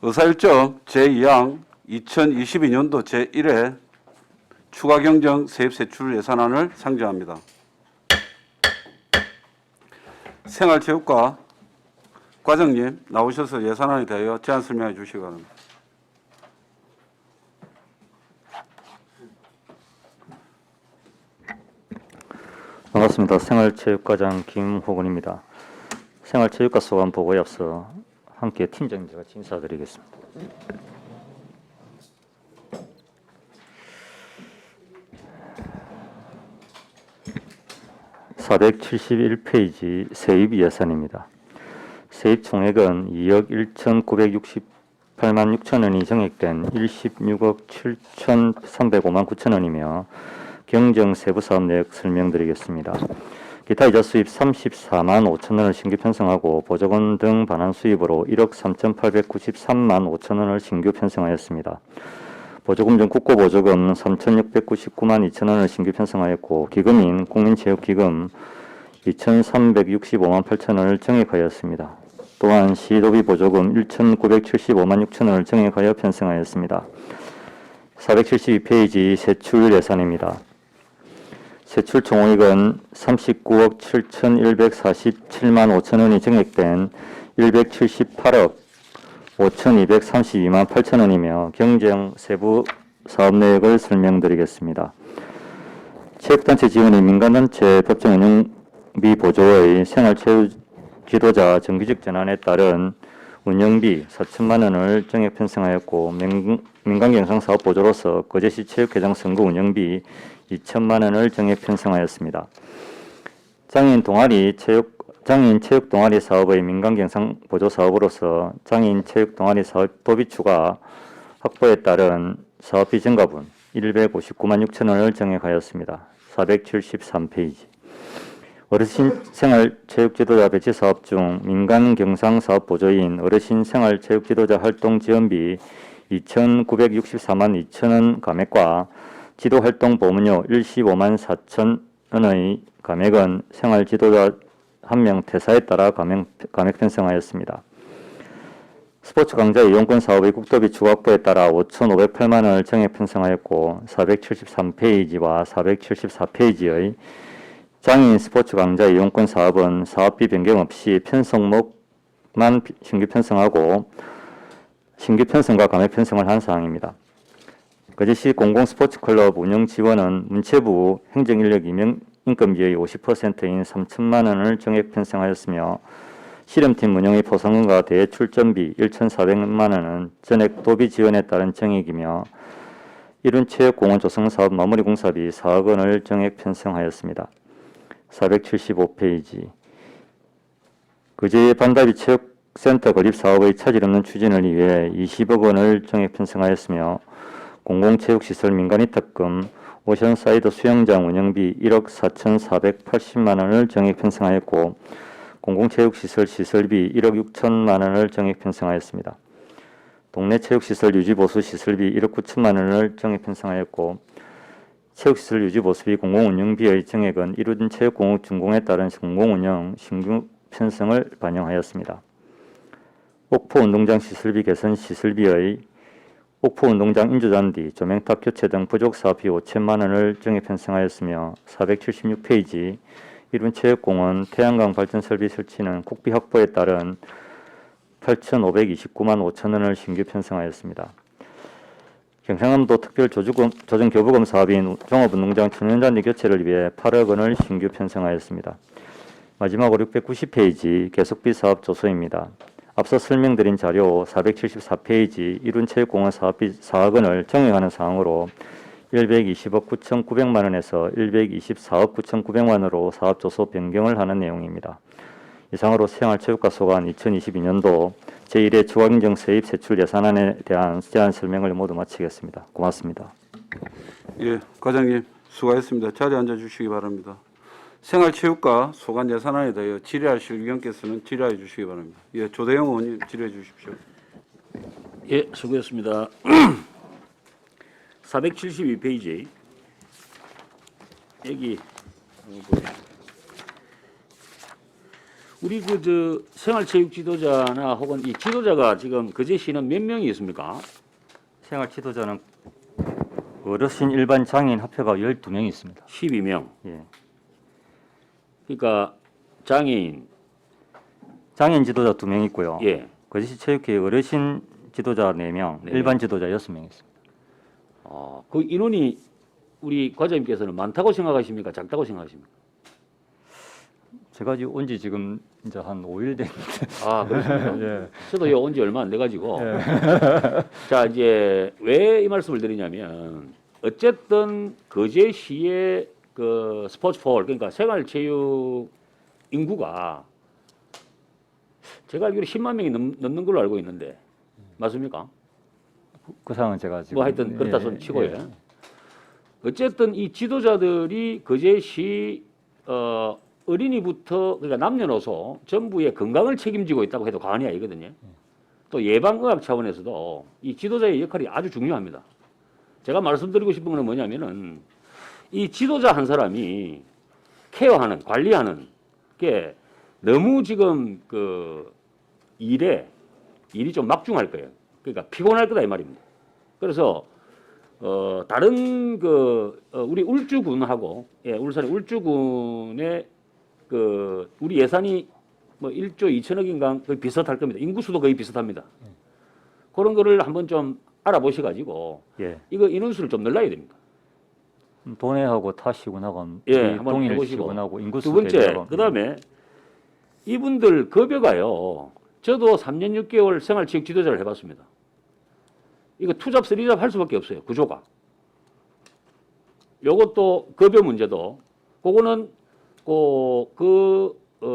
의사일정 제2항 2022년도 제1회 추가경정 세입세출 예산안을 상정합니다. 생활체육과 과장님 나오셔서 예산안에 대하여 제안 설명해 주시기 바랍니다. 반갑습니다. 생활체육과장 김호근입니다. 생활체육과 소관 보고에 앞서 함께 팀장님 제가 인사드리겠습니다. (471페이지) 세입 예산입니다. 세입 총액은 2억 1,968만 6천 원이 정액된 16억 7,305만 9천 원이며 경정 세부 사업 내역 설명드리겠습니다. 기타 이자 수입 34만 5천 원을 신규 편성하고 보조금 등 반환 수입으로 1억 3,893만 5천 원을 신규 편성하였습니다. 보조금 중 국고보조금 3,699만 2천 원을 신규 편성하였고 기금인 국민체육기금 2,365만 8천 원을 정액하였습니다. 또한 시도비 보조금 1,975만 6천 원을 정액하여 편성하였습니다. 472페이지 세출 예산입니다. 세출 총액은 39억 7,147만 5천 원이 정액된 178억 5,232만 8천 원이며 경정 세부 사업 내역을 설명드리겠습니다. 체육단체 지원이 민간단체 법정 운영비 보조의 생활체육 지도자 정규직 전환에 따른 운영비 4천만 원을 정액 편성하였고 민간경상사업 보조로서 거제시 체육회장 선거 운영비 2천만 원을 정액 편성하였습니다. 장애인 체육 동아리 사업의 민간경상 보조 사업으로서 장애인 체육 동아리 사업 도비 추가 확보에 따른 사업비 증가분 159만 6천 원을 정액하였습니다. 473페이지 어르신 생활 체육 지도자 배치 사업 중 민간 경상 사업 보조인 어르신 생활 체육 지도자 활동 지원비 2,964만 2천 원 감액과 지도 활동 보문료 15만 4천 원의 감액은 생활 지도자 1명 퇴사에 따라 감액 편성하였습니다. 스포츠 강좌 이용권 사업의 국도비 추가 확보에 따라 5,508만 원을 정액 편성하였고 473페이지와 474페이지의 장애인 스포츠 강좌 이용권 사업은 사업비 변경 없이 편성목만 신규 편성하고 신규 편성과 감액 편성을 한 사항입니다. 거제시 공공스포츠클럽 운영 지원은 문체부 행정인력 임용 인건비의 50%인 3천만 원을 정액 편성하였으며 실험팀 운영의 포상금과 대출전비 1,400만 원은 전액 도비 지원에 따른 정액이며 이룬체육공원 조성사업 마무리공사비 4억 원을 정액 편성하였습니다. 475페이지 거제 반다비 체육센터 건립사업의 차질 없는 추진을 위해 20억 원을 정액 편성하였으며 공공체육시설 민간위탁금 오션사이드 수영장 운영비 1억 4,480만 원을 정액 편성하였고 공공체육시설 시설비 1억 6천만 원을 정액 편성하였습니다. 동네 체육시설 유지보수 시설비 1억 9천만 원을 정액 편성하였고 체육시설 유지보수비 공공운영비의 정액은 이룬 체육공업 준공에 따른 공공운영 신규 편성을 반영하였습니다. 옥포운동장 시설비 개선 시설비의 옥포운동장 인조잔디, 조명탑 교체 등 부족 사업비 5천만 원을 정액 편성하였으며 476페이지 이룬체육공원 태양광 발전설비 설치는 국비 확보에 따른 8,529만 5천 원을 신규 편성하였습니다. 경상남도 특별 조정교부금 사업인 종합운동장 천연잔디 교체를 위해 8억 원을 신규 편성하였습니다. 마지막으로 690페이지 계속비 사업 조서입니다. 앞서 설명드린 자료 474페이지 이룬체육공원 사업비 4억 원을 정액하는 사항으로 120억 9,900만 원에서 124억 9,900만 원으로 사업 조서 변경을 하는 내용입니다. 이상으로 생활체육과 소관 2022년도 제1회 추가경정 세입 세출 예산안에 대한 제안 설명을 모두 마치겠습니다. 고맙습니다. 예, 과장님 수고하셨습니다. 자리에 앉아 주시기 바랍니다. 생활체육과 소관 예산안에 대하여 질의하실 의원께서는 질의해 주시기 바랍니다. 예, 조대영 의원님 질의해 주십시오. 예, 수고했습니다. 472페이지 여기 우리 저 생활체육 지도자나 혹은 이 지도자가 지금 거제시는 몇 명이 있습니까? 생활 지도자는 어르신 일반 장애인 합해가 12명이 있습니다. 12명. 예. 그러니까 장애인. 장애인 지도자 2명 있고요. 예. 거제시 체육회 어르신 지도자 4명, 네 일반 지도자 6명 있습니다. 그 인원이 우리 과장님께서는 많다고 생각하십니까? 작다고 생각하십니까? 제가 온 지 지금 이제 한 5일 됐는데. 아, 그렇습니까? 예. 저도 온 지 얼마 안 돼가지고. 자, 이제 왜 이 말씀을 드리냐면, 어쨌든 거제시의 그 스포츠폴, 그러니까 생활체육 인구가 제가 알기로 10만 명이 넘는 걸로 알고 있는데, 맞습니까? 그 상황은 제가 지금 뭐 하여튼 그렇다 손 치고요. 어쨌든 이 지도자들이 거제시 어린이부터 그러니까 남녀노소 전부의 건강을 책임지고 있다고 해도 과언이 아니거든요. 또 예방의학 차원에서도 이 지도자의 역할이 아주 중요합니다. 제가 말씀드리고 싶은 건 뭐냐면은 이 지도자 한 사람이 케어하는 관리하는 게 너무 지금 그 일이 좀 막중할 거예요. 그러니까 피곤할 거다 이 말입니다. 그래서 다른 우리 울주군하고 울산의 울주군의 우리 예산이 뭐 1조 2천억인가 거의 비슷할 겁니다. 인구수도 거의 비슷합니다. 그런 거를 한번 좀 알아보셔 가지고 이거 인원수를 좀 늘려야 됩니다. 도내하고 타시군하고 한번 동일 해보시고. 시군하고 인구수 두 번째, 그다음에 이분들 급여가요. 저도 3년 6개월 생활체육 지도자를 해봤습니다. 이거 투잡, 쓰리잡 할 수밖에 없어요. 구조가. 요것도 급여 문제도 그거는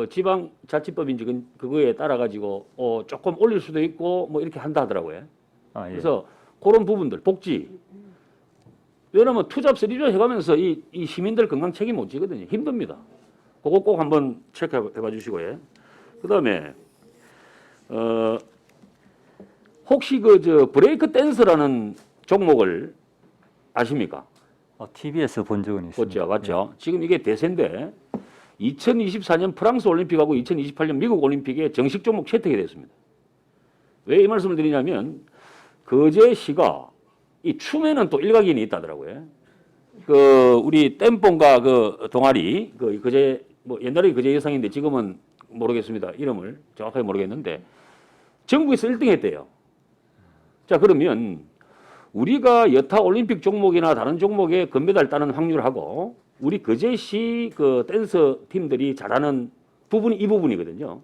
지방자치법인지 그거에 따라 가지고 조금 올릴 수도 있고 뭐 이렇게 한다 하더라고요. 그래서 그런 부분들 복지. 왜냐하면 투잡, 쓰리잡 해가면서 이 시민들 건강 책임 못 지거든요. 힘듭니다. 그거 꼭 한번 체크해봐 주시고요. 그다음에 혹시 브레이크 댄스라는 종목을 아십니까? TV에서 본 적은 있습니다. 맞죠. 지금 이게 대세인데 2024년 프랑스 올림픽하고 2028년 미국 올림픽에 정식 종목 채택이 됐습니다. 왜 이 말씀을 드리냐면 거제시가 이 춤에는 또 일각인이 있다더라고요. 그 우리 땜뽕과 그 동아리 그 그제 뭐 옛날에 그제 여상인데 지금은 모르겠습니다. 이름을 정확하게 모르겠는데 전국에서 1등 했대요. 자, 그러면 우리가 여타 올림픽 종목이나 다른 종목에 금메달 따는 확률하고 우리 거제시 그 댄서 팀들이 잘하는 부분이 이 부분이거든요.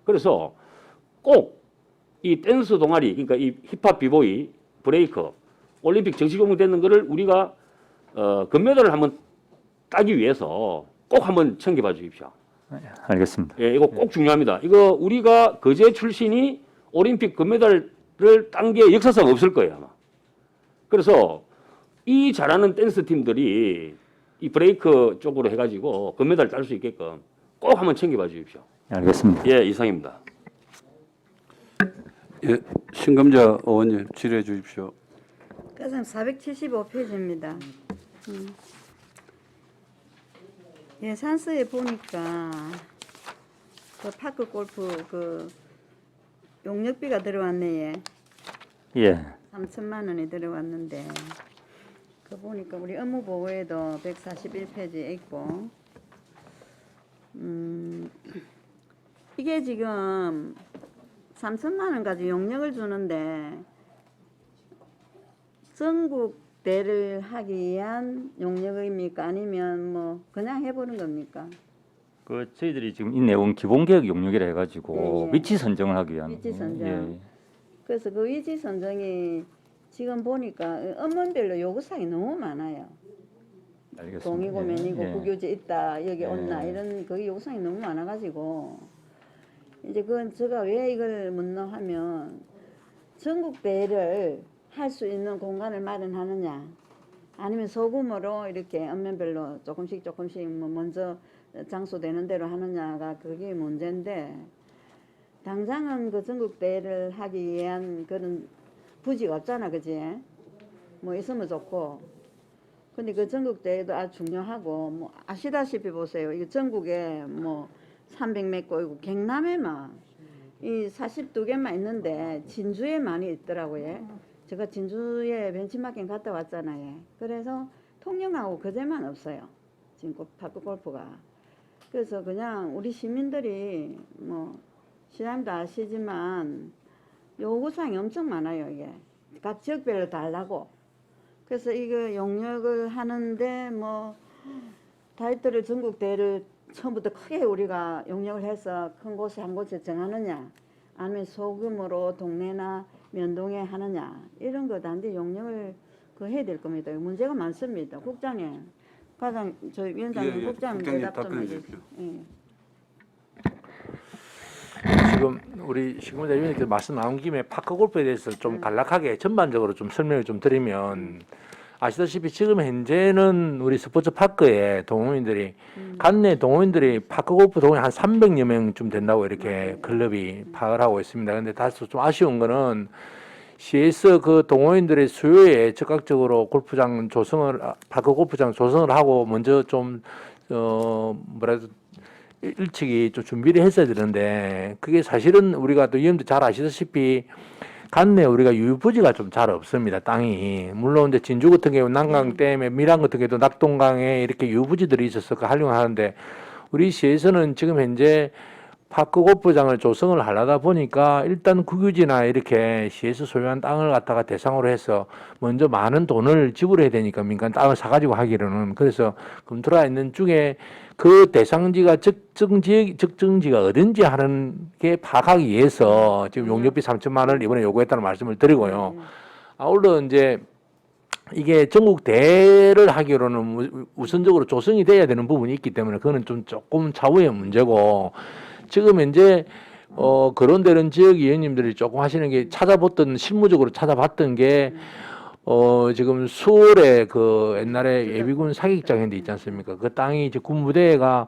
그래서 꼭 이 댄스 동아리, 그러니까 이 힙합 비보이, 브레이커, 올림픽 정식 종목 되는 거를 우리가 금메달을 한번 따기 위해서 꼭 한번 챙겨봐 주십시오. 알겠습니다. 예, 이거 꼭 중요합니다. 이거 우리가 거제 출신이 올림픽 금메달을 딴 게 역사상 없을 거예요, 아마. 그래서 이 잘하는 댄스 팀들이 이 브레이크 쪽으로 해가지고 금메달 딸 수 있게끔 꼭 한번 챙겨봐 주십시오. 알겠습니다. 예, 이상입니다. 예, 신금자 의원님 질의해 주십시오. 가장 475페이지입니다. 예산서에 보니까 그 파크 골프 그 용역비가 들어왔네. 예. 3천만 원이 들어왔는데 그 보니까 우리 업무보고에도 141페이지에 있고 이게 지금 3천만 원 가지고 용역을 주는데 전국 대를 하기 위한 용역입니까? 아니면 뭐 그냥 해보는 겁니까? 그 저희들이 지금 이 내용 기본 계획 용역이라 해가지고 예. 위치 선정을 하기 위한 위치 선정. 예. 그래서 그 위치 선정이 지금 보니까 업무별로 요구사항이 너무 많아요. 알겠습니다. 동이고 면이고 예. 국유지 있다 여기 예. 온나 이런 그 요구사항이 너무 많아가지고 이제 그건 제가 왜 이걸 묻나 하면 전국 대회를 할 수 있는 공간을 마련하느냐 아니면 소규모로 이렇게 읍면별로 조금씩 뭐 먼저 장소 되는 대로 하느냐가 그게 문제인데 당장은 그 전국 대회를 하기 위한 그런 부지가 없잖아, 그지? 뭐 있으면 좋고. 근데 그 전국 대회도 아주 중요하고 뭐 아시다시피 보세요. 이거 전국에 뭐 300몇 곳이고 경남에만 이 42개만 있는데 진주에 많이 있더라고요. 제가 진주에 벤치마킹 갔다 왔잖아요. 그래서 통영하고 그제만 없어요. 지금 파크 골프가. 그래서 그냥 우리 시민들이 뭐 시장도 아시지만 요구사항이 엄청 많아요. 이게 각 지역별로 달라고. 그래서 이거 용역을 하는데 뭐 타이틀을 전국 대회를 처음부터 크게 우리가 용역을 해서 큰 곳에 한 곳에 정하느냐 아니면 소규모로 동네나 면동에 하느냐 이런 거 단지 용역을 그 해야 될 겁니다. 문제가 많습니다. 국장님, 과장, 저희 위원장님, 예, 예. 국장님 국장님 대답 좀 답변해 해주십시오. 예. 지금 우리 신금자 위원님께서 말씀 나온 김에 파크 골프에 대해서 좀 간략하게 전반적으로 좀 설명을 좀 드리면 아시다시피 지금 현재는 우리 스포츠 파크에 동호인들이 관내 동호인들이 파크 골프 동호인 한 300여 명쯤 된다고 이렇게 클럽이 파악을 하고 있습니다. 근데 다소 좀 아쉬운 거는 시에서 그 동호인들의 수요에 적극적으로 골프장 조성을 파크 골프장 조성을 하고 먼저 좀 뭐라도 일찍이 좀 준비를 했어야 되는데 그게 사실은 우리가 또 위원도 잘 아시다시피 관내 우리가 유부지가 좀 잘 없습니다. 땅이 물론 이제 진주 같은 경우 난강댐에 밀양 같은 경우도 낙동강에 이렇게 유부지들이 있어서 그 활용을 하는데 우리 시에서는 지금 현재 파크 골프장을 조성을 하려다 보니까 일단 국유지나 이렇게 시에서 소유한 땅을 갖다가 대상으로 해서 먼저 많은 돈을 지불해야 되니까 민간 땅을 사가지고 하기로는 그래서 검토가 있는 중에 그 대상지가 적정지가 어딘지 하는 게 파악하기 위해서 지금 용역비 3천만 원을 이번에 요구했다는 말씀을 드리고요. 아울러 이제 이게 전국 대회를 하기로는 우선적으로 조성이 돼야 되는 부분이 있기 때문에 그거는 좀 조금 차후의 문제고 지금 현재 그런 데는 지역 의원님들이 조금 하시는 게 찾아봤던 실무적으로 찾아봤던 게 지금 수월에 그 옛날에 예비군 사격장인데 있지 않습니까? 그 땅이 이제 군부대가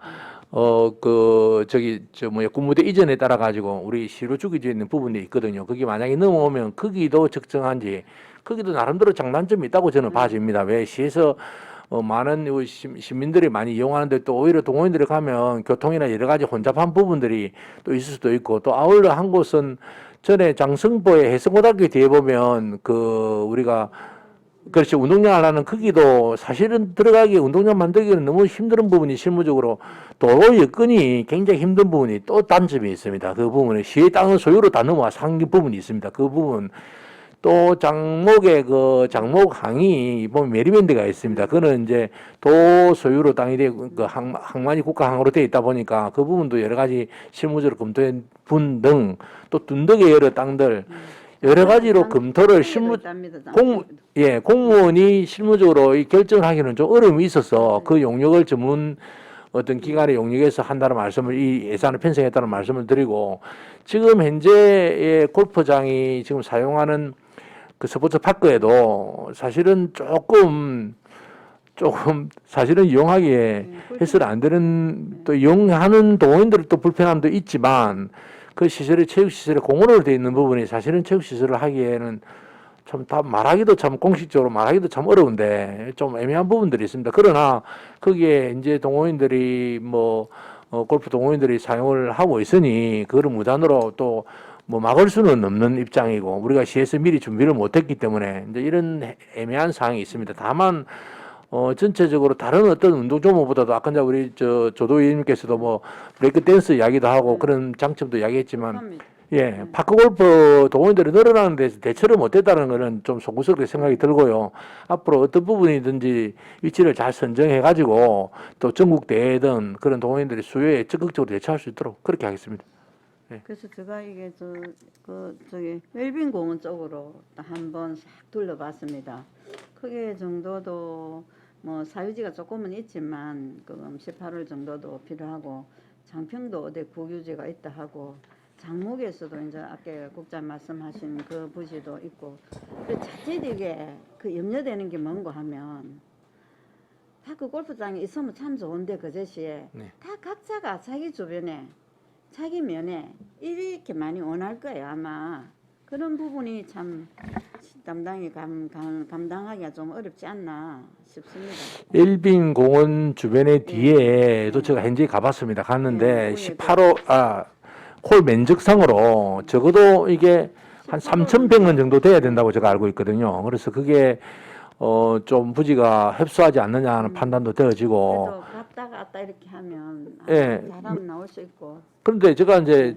군부대 이전에 따라 가지고 우리 시로 주기지에 있는 부분이 있거든요. 그게 만약에 넘어오면 거기도 적정한지 거기도 나름대로 장단점이 있다고 저는 봐집니다. 왜 시에서 많은 시민들이 많이 이용하는데 또 오히려 동호인들이 가면 교통이나 여러 가지 혼잡한 부분들이 또 있을 수도 있고 또 아울러 한 곳은 전에 장성보의 해성고등학교 뒤에 보면 그 우리가 그렇지. 운동장 하려는 크기도 사실은 들어가기 운동장 만들기는 너무 힘든 부분이 실무적으로 도로 여건이 굉장히 힘든 부분이 또 단점이 있습니다. 그 부분에 시의 땅은 소유로 다 넘어와 상기 부분이 있습니다. 그 부분 또 장목의 그 장목항이 보면 메리밴드가 있습니다. 그거는 이제 도 소유로 땅이 되고 그 항만이 국가항으로 되어 있다 보니까 그 부분도 여러 가지 실무적으로 검토해 분 등 또 둔덕의 여러 땅들 여러 가지로 검토를 공무원이 실무적으로 이 결정을 하기는 좀 어려움이 있어서 그 용역을 전문 어떤 기관의 용역에서 한다는 말씀을 이 예산을 편성했다는 말씀을 드리고 지금 현재의 골프장이 지금 사용하는 그 스포츠 파크에도 사실은 조금 사실은 이용하기에 해서는 안 되는 또 이용하는 동호인들은 또 불편함도 있지만 그 시설이 체육시설에 공원으로 되어 있는 부분이 사실은 체육시설을 하기에는 참 다 말하기도 참 공식적으로 말하기도 참 어려운데 좀 애매한 부분들이 있습니다. 그러나 거기에 이제 동호인들이 골프 동호인들이 사용을 하고 있으니 그거를 무단으로 또 막을 수는 없는 입장이고 우리가 시에서 미리 준비를 못했기 때문에 이제 이런 애매한 사항이 있습니다. 다만 전체적으로 다른 어떤 운동 종목보다도 아까 이제 우리 조도 의원님께서도 브레이크 댄스 이야기도 하고 그런 장점도 이야기했지만 예, 파크 골프 동호인들이 늘어나는 데서 대처를 못했다는 것은 좀 송구스럽게 생각이 들고요. 앞으로 어떤 부분이든지 위치를 잘 선정해가지고 또 전국 대회든 그런 동호인들이 수요에 적극적으로 대처할 수 있도록 그렇게 하겠습니다. 그래서 제가 이게 저기 웰빙 공원 쪽으로 한번 싹 둘러봤습니다. 크게 정도도 사유지가 조금은 있지만 그 18월 정도도 필요하고 장평도 어디 국유지가 있다 하고 장목에서도 이제 아까 국장 말씀하신 그 부지도 있고 그 자칫 이게 그 염려되는 게 뭔가 하면 파크 골프장이 있으면 참 좋은데 그제시에 다 각자가 자기 주변에 자기 면에 이렇게 많이 원할 거예요 아마. 그런 부분이 참 담당이 감당하기가 좀 어렵지 않나 싶습니다. 일빈 공원 주변의 뒤에도 제가 현재 가봤습니다. 갔는데 18호 홀 면적상으로 적어도 이게 한 3,100원 정도 돼야 된다고 제가 알고 있거든요. 그래서 그게 좀 부지가 협소하지 않느냐 하는 판단도 되어지고. 그래도 갔다 갔다 이렇게 하면 예. 사람 나올 수 있고. 그런데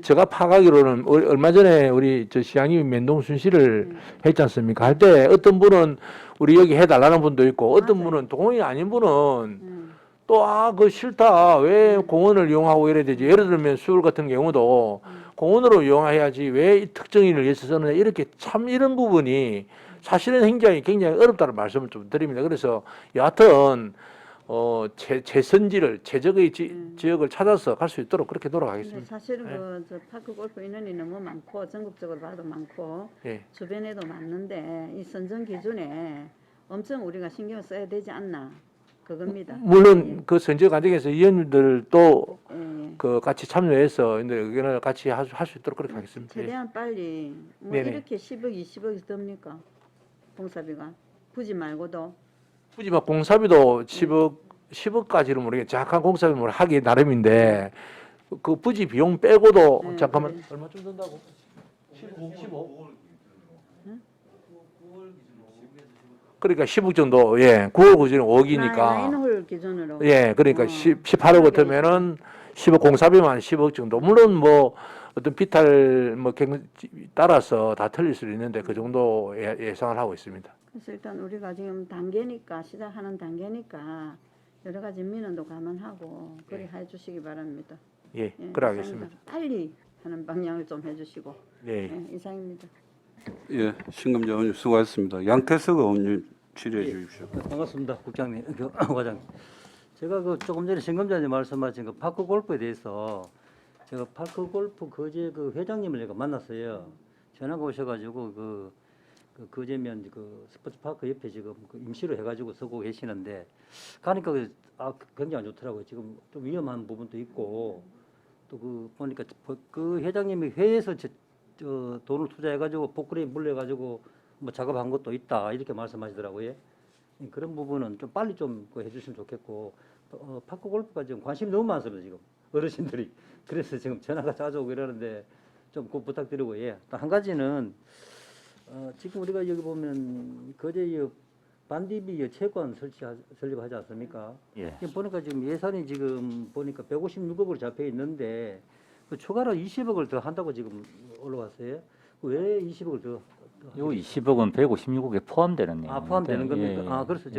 제가 파악하기로는 얼마 전에 우리 시장님 면동순 씨를 했지 않습니까? 할 때 어떤 분은 우리 여기 해달라는 분도 있고 어떤 분은 동호인이 아닌 분은 또 그 싫다 왜 공원을 이용하고 이래야 되지 예를 들면 수요일 같은 경우도 공원으로 이용해야지 왜 이 특정인을 위해서 쓰느냐 이렇게 참 이런 부분이 사실은 굉장히 어렵다는 말씀을 좀 드립니다. 그래서 여하튼 최적의 지역을 찾아서 갈 수 있도록 그렇게 노력하겠습니다. 사실은 저 파크 골프 인원이 너무 많고 전국적으로 봐도 많고 주변에도 많는데 이 선정 기준에 엄청 우리가 신경을 써야 되지 않나 그겁니다. 물론 그 선정 과정에서 위원님들도 그 같이 참여해서 의견을 같이 할 수 있도록 그렇게 하겠습니다. 최대한 빨리 이렇게 10억 20억이 듭니까 공사비가 부지 말고도 굳이 공사비도 10억까지는 모르겠 정확한 공사비를 하기 나름인데 그 부지 비용 빼고도 잠깐만 얼마쯤 든다고? 15? 그러니까 10억 정도 9월 기준으로 5억이니까 라인홀 기준으로 그러니까 18억 같으면은 10억 공사비만 10억 정도 물론 어떤 비탈 따라서 다 틀릴 수 있는데 그 정도 예상을 하고 있습니다. 그래서 일단 우리가 지금 단계니까 시작하는 단계니까 여러 가지 민원도 감안하고 그리 해주시기 바랍니다. 그래 하겠습니다. 빨리 하는 방향을 좀 해주시고 이상입니다. 예, 신금자 의원님 수고하셨습니다. 양태석 의원님 질의해 주십시오. 반갑습니다, 국장님, 과장님. 제가 조금 전에 신금자님 말씀하신 파크 골프에 대해서 제가 파크 골프 거제 회장님을 제가 만났어요. 전화가 오셔가지고 거제면 스포츠 파크 옆에 지금 임시로 해가지고 쓰고 계시는데 가니까 굉장히 안 좋더라고요. 지금 좀 위험한 부분도 있고 또 보니까 그 회장님이 회에서 돈을 투자해가지고 포크레인 물려가지고 작업한 것도 있다 이렇게 말씀하시더라고요. 그런 부분은 좀 빨리 좀 해주시면 좋겠고 파크 골프가 지금 관심이 너무 많습니다 지금 어르신들이. 그래서 지금 전화가 자주 오고 이러는데 좀 꼭 부탁드리고 또 한 가지는 지금 우리가 여기 보면 거제역 반디비 체육관 설립하지 않습니까? 예. 지금 보니까 지금 예산이 지금 보니까 156억으로 잡혀 있는데 그 추가로 20억을 더 한다고 지금 올라왔어요. 왜 20억을 더? 요 20억은 156억에 포함되는 내용. 포함되는 겁니까? 예, 아, 그래서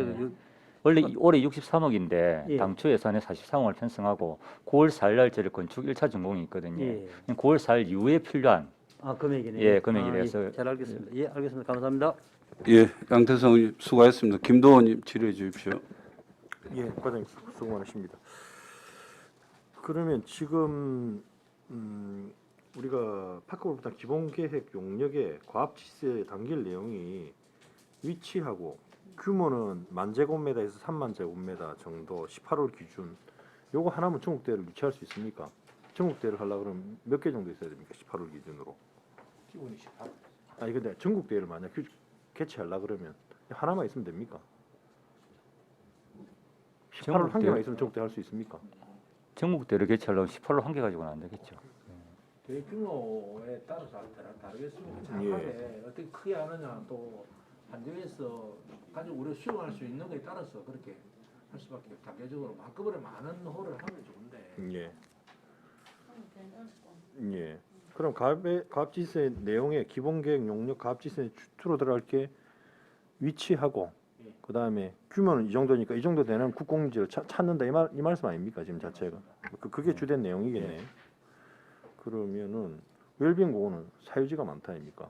원래 올해 63억인데 예. 당초 예산에 43억을 편성하고 9월 4일 날 저희 건축 1차 준공이 있거든요. 예. 9월 4일 이후에 필요한 금액이네요. 예, 금액이라서. 예, 잘 알겠습니다. 예, 알겠습니다. 감사합니다. 예, 양태성 의원님 수고하셨습니다. 김도원 의원님 질의해 주십시오. 예, 과장님 수고 많으십니다. 그러면 지금 우리가 파크골프장 기본계획 용역에 과합지세 담길 내용이 위치하고 규모는 10,000제곱미터에서 30,000제곱미터 정도 18월 기준 요거 하나면 전국대회를 유치할 수 있습니까? 전국대회를 하려고 그러면 몇 개 정도 있어야 됩니까? 18월 기준으로. 기본이 18. 아니 근데 전국대회를 만약 개최하려고 그러면 하나만 있으면 됩니까? 18월 한 개만 있으면 전국대회 할 수 있습니까? 전국대를 개최하려면 18로 한 개 가지고는 안 되겠죠. 대회 규모에 따라서 다르겠습니다. 장하게 어떻게 크게 하느냐 또 한정해서 가지고 우리가 수용할 수 있는 거에 따라서 그렇게 할 수밖에 단계적으로 한꺼번에 많은 홀을 하면 좋은데. 예. 예. 그럼 가압지세 내용에 기본계획 용역 가압지세 주로 들어갈 게 위치하고 그 다음에 규모는 이 정도니까 이 정도 되는 국공유지를 찾는다 이 말씀 아닙니까 지금 자체가 그게 주된 내용이겠네. 그러면은 웰빙 공원은 사유지가 많다 아닙니까?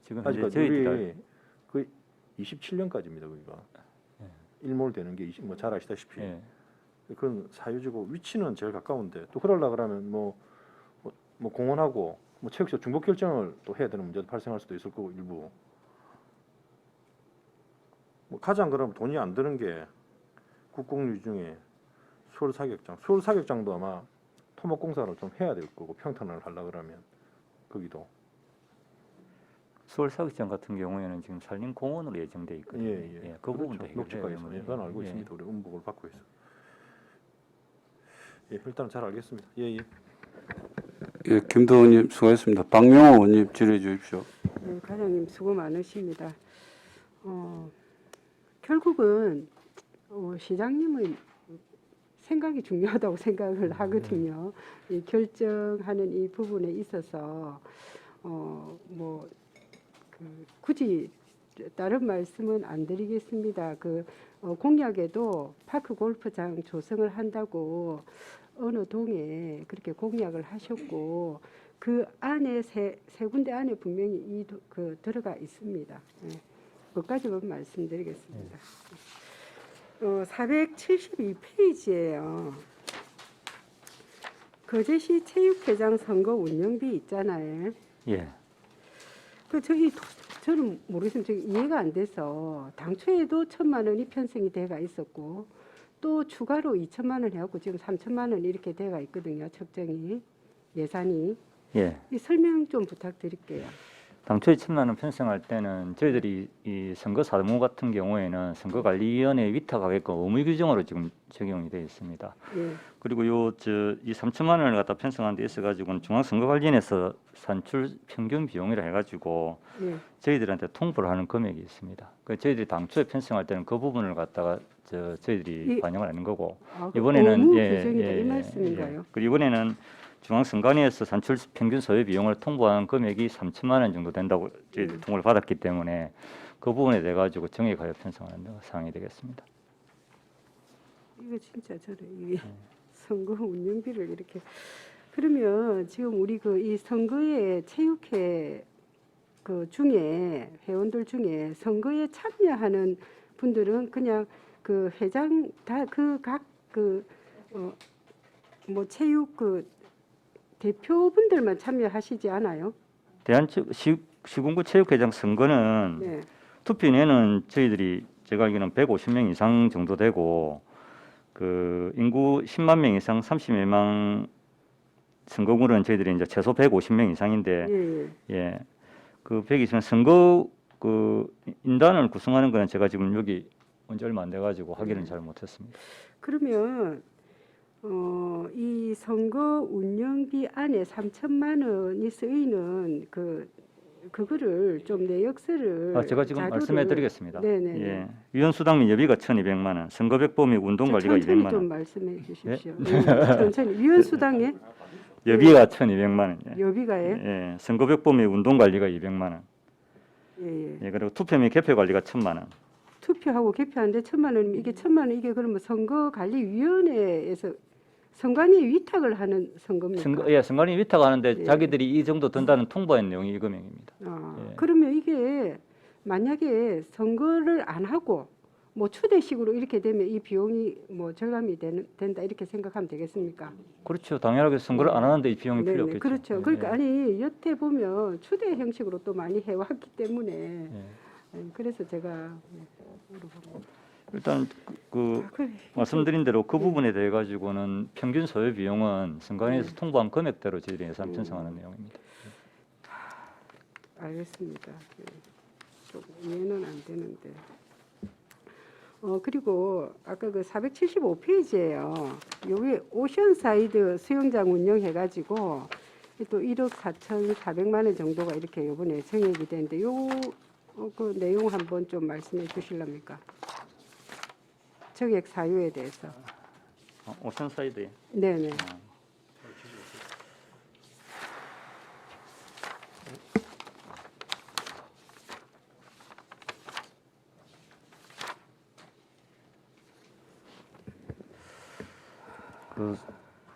지금 아직까지 저희들 우리 그 27년까지입니다 거기가 일몰 되는 게 뭐 잘 아시다시피 예. 그건 사유지고 위치는 제일 가까운데 또 그러려 그러면 뭐 공원하고 뭐 체육시설 중복 결정을 또 해야 되는 문제도 발생할 수도 있을 거고 일부 뭐 가장 그럼 돈이 안 드는 게 국공유 중에 서울 사격장도 아마 토목공사를 좀 해야 될 거고 평탄을 하려 그러면 거기도 서울 사격장 같은 경우에는 지금 산림공원으로 예정돼 있거든요. 예. 그 부분도 녹지가 해결돼야 있어요. 되는 그건 알고 예. 있습니다. 우리 음복을 받고 있어. 예, 일단 잘 알겠습니다. 예. 예, 김도원 의원님 수고하셨습니다. 박명호 의원님 질의해 주십시오. 네, 과장님 수고 많으십니다. 결국은 시장님의 생각이 중요하다고 생각을 하거든요. 이 결정하는 이 부분에 있어서 굳이 다른 말씀은 안 드리겠습니다. 공약에도 파크 골프장 조성을 한다고 어느 동에 그렇게 공약을 하셨고 그 안에 세 군데 안에 분명히 들어가 있습니다. 네. 그것까지만 말씀드리겠습니다. 472페이지에요. 거제시 체육회장 선거 운영비 있잖아요. 예. 저는 모르겠습니다. 저기 이해가 안 돼서 당초에도 1,000만 원이 편성이 돼가 있었고 또 추가로 2천만 원 해갖고 지금 3천만 원 이렇게 돼가 있거든요. 책정이 예산이. 예. 이 설명 좀 부탁드릴게요. 당초에 1,000만 원 편성할 때는 저희들이 이 선거 사무 같은 경우에는 선거관리위원회 위탁하게끔 의무 규정으로 지금 적용이 되어 있습니다. 예. 그리고 이 3천만 원을 갖다 편성한 데 있어 가지고는 중앙선거관리원에서 산출 평균 비용이라 해가지고 예. 저희들한테 통보를 하는 금액이 있습니다. 저희들이 당초에 편성할 때는 그 부분을 갖다가 저희들이 반영을 하는 거고 이번에는 의무 규정이다 이 말씀인가요? 그리고 이번에는 중앙선관위에서 산출 평균 소요 비용을 통보한 금액이 3천만 원 정도 된다고 저희들이 통보를 받았기 때문에 그 부분에 대해 가지고 정액하여 편성하는 사항이 되겠습니다. 이거 진짜 저는 이게 선거 운영비를 이렇게 그러면 지금 우리 이 선거에 체육회 중에 회원들 중에 선거에 참여하는 분들은 그냥 회장 다 체육 대표분들만 참여하시지 않아요? 시군구 체육회장 선거는 네. 투표인회는 저희들이 제가 알기로는 150명 이상 정도 되고 인구 10만 명 이상 32만 선거구는 저희들이 이제 최소 150명 이상인데 예. 120명 선거 인단을 구성하는 거는 제가 지금 여기 언제 얼마 안 돼 가지고 확인을 잘 못했습니다. 그러면 이 선거 운영비 안에 3천만 원이 쓰이는 그거를 좀 내역서를 제가 지금 자료를- 말씀해드리겠습니다. 네네네. 예, 위원 수당 및 여비가 1,200만 원, 선거백보 및 운동 관리가 천천히 200만 좀 원, 말씀해 주십시오. 네, 천천히 위원 수당에 여비가 1,200만 원, 여비가에 예, 선거백보 및 운동 관리가 200만 원, 예, 예. 예, 그리고 투표 및 개표 관리가 1,000만 원. 투표하고 개표하는데 1,000만 원 이게 1,000만 원 이게 그러면 선거관리위원회에서 선관위 위탁을 하는 선거입니까? 선관위 위탁하는데 예. 자기들이 이 정도 든다는 통보한 내용이 이 금액입니다. 예. 그러면 이게 만약에 선거를 안 하고 뭐 추대식으로 이렇게 되면 이 비용이 뭐 절감이 된다 이렇게 생각하면 되겠습니까? 그렇죠. 당연하게 선거를 안 하는데 이 비용이 필요 없겠죠. 그렇죠. 예, 그러니까 예. 아니 여태 보면 추대 형식으로 또 많이 해왔기 때문에 예. 그래서 제가 물어봅니다. 일단 그 그래. 말씀드린 대로 그 부분에 대해 가지고는 평균 소요 비용은 선관위에서 통보한 금액대로 저희들이 예산 편성하는 내용입니다. 알겠습니다. 예. 좀 이해는 안 되는데. 그리고 아까 그 475페이지에요. 여기 오션사이드 수영장 운영해가지고 또 1억 4,400만 원 정도가 이렇게 이번에 정액이 되는데 그 내용 한번 좀 말씀해 주실랍니까? 정액 사유에 대해서. 오션사이드에 네네. 그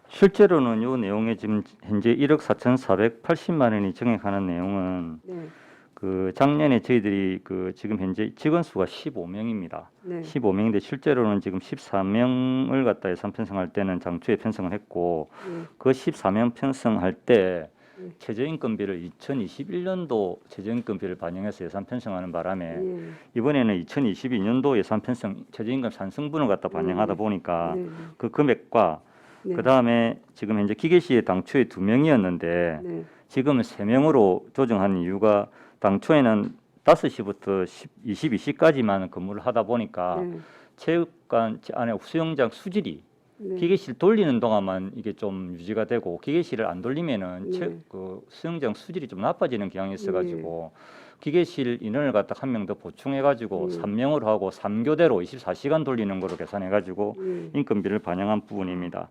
실제로는 이 내용에 지금 현재 1억 4,480만 원이 정액하는 내용은 네. 그 작년에 저희들이 그 지금 현재 직원 수가 15명입니다. 네. 15명인데 실제로는 지금 14명을 갖다 예산 편성할 때는 장초에 편성을 했고 네. 그 14명 편성할 때 네. 최저임금비를 2021년도 최저임금비를 반영해서 예산 편성하는 바람에 예. 이번에는 2022년도 예산 편성 최저임금 산승분을 갖다 반영하다 보니까 네. 그 금액과 네. 그 다음에 지금 현재 기계시에 당초에 2명이었는데 네. 지금은 3명으로 조정한 이유가 당초에는 5시부터 22시까지만 근무를 하다 보니까 네. 체육관 안에 수영장 수질이 네. 기계실 돌리는 동안만 이게 좀 유지가 되고 기계실을 안 돌리면은 네. 그 수영장 수질이 좀 나빠지는 경향이 있어가지고 기계실 인원을 갖다 한 명 더 보충해가지고 3명으로 하고 3교대로 24시간 돌리는 거로 계산해가지고 인건비를 반영한 부분입니다.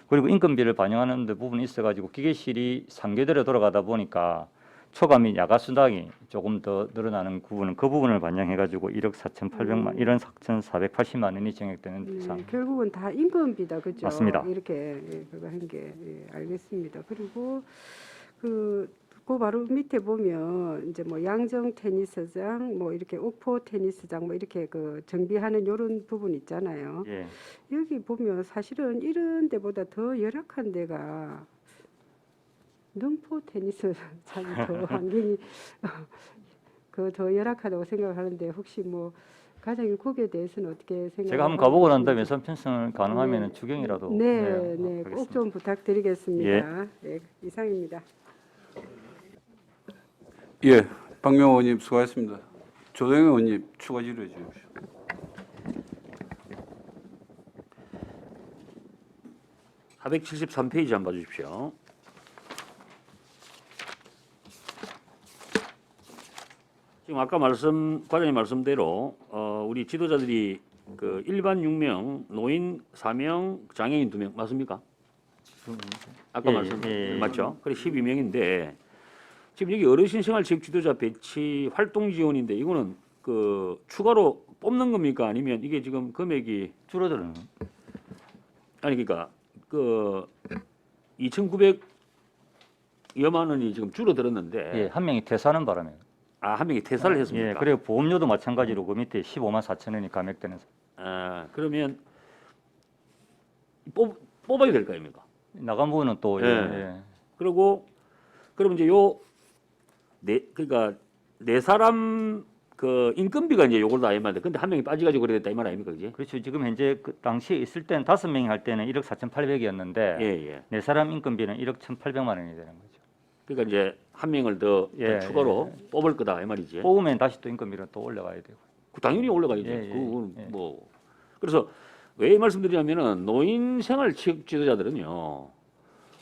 그리고 인건비를 반영하는 데 부분이 있어가지고 기계실이 3교대로 돌아가다 보니까 초과 및 야가 수당이 조금 더 늘어나는 부분은 그 부분을 반영해가지고 1억 4,800만, 1억 4,480만 원이 정액되는 이상. 결국은 다 임금비다, 그죠? 맞습니다. 이렇게 그거 한 게 알겠습니다. 그리고 그 바로 밑에 보면 이제 뭐 양정 테니스장, 뭐 이렇게 옥포 테니스장, 뭐 이렇게 그 정비하는 이런 부분 있잖아요. 예. 여기 보면 사실은 이런 데보다 더 열악한 데가 능포 테니스장이 더 환경이 더 열악하다고 생각하는데 혹시 뭐 과장님 거기에 대해서는 어떻게 생각하세요? 제가 한번 가보고 난 다음에 예산 편성을 가능하면 추경이라도 네, 꼭 하겠습니다. 좀 부탁드리겠습니다. 네, 이상입니다. 예, 박명 의원님 수고하셨습니다. 조동영 의원님 추가 질의해 주십시오. (473페이지) 한번 봐주십시오. 지금 아까 과장님 말씀대로 우리 지도자들이 그 일반 6명, 노인 4명, 장애인 2명 맞습니까? 아까 말씀 맞죠? 그래 12명인데 지금 여기 어르신 생활체육 지도자 배치 활동 지원인데 이거는 그 추가로 뽑는 겁니까? 아니면 이게 지금 금액이 줄어드는? 아니 그러니까 그 2,900여만 원이 지금 줄어들었는데 예, 한 명이 퇴사하는 바람에. 한 명이 퇴사를 했습니까? 예, 그리고 보험료도 마찬가지로 그 밑에 15만 4천 원이 감액되는. 그러면 뽑아야 될 거 아닙니까? 나간 부분은 또 그리고 그럼 이제 그러니까 네 사람 그 인건비가 이제 요걸 다 해야 돼. 근데 한 명이 빠져가지고 그래 됐다 이 말 아닙니까, 그지? 그렇죠. 지금 현재 그 당시에 있을 때는 5명이 할 때는 1억 4,800이었는데 네 사람 인건비는 1억 1,800만 원이 되는 거죠. 그러니까 이제 한 명을 더 추가로 뽑을 거다 이 말이지. 뽑으면 다시 또 인건비는 또 올라가야 되고. 당연히 올라가야죠. 그건 뭐 그래서 왜 이 말씀드리냐면은 노인 생활 체육 지도자들은요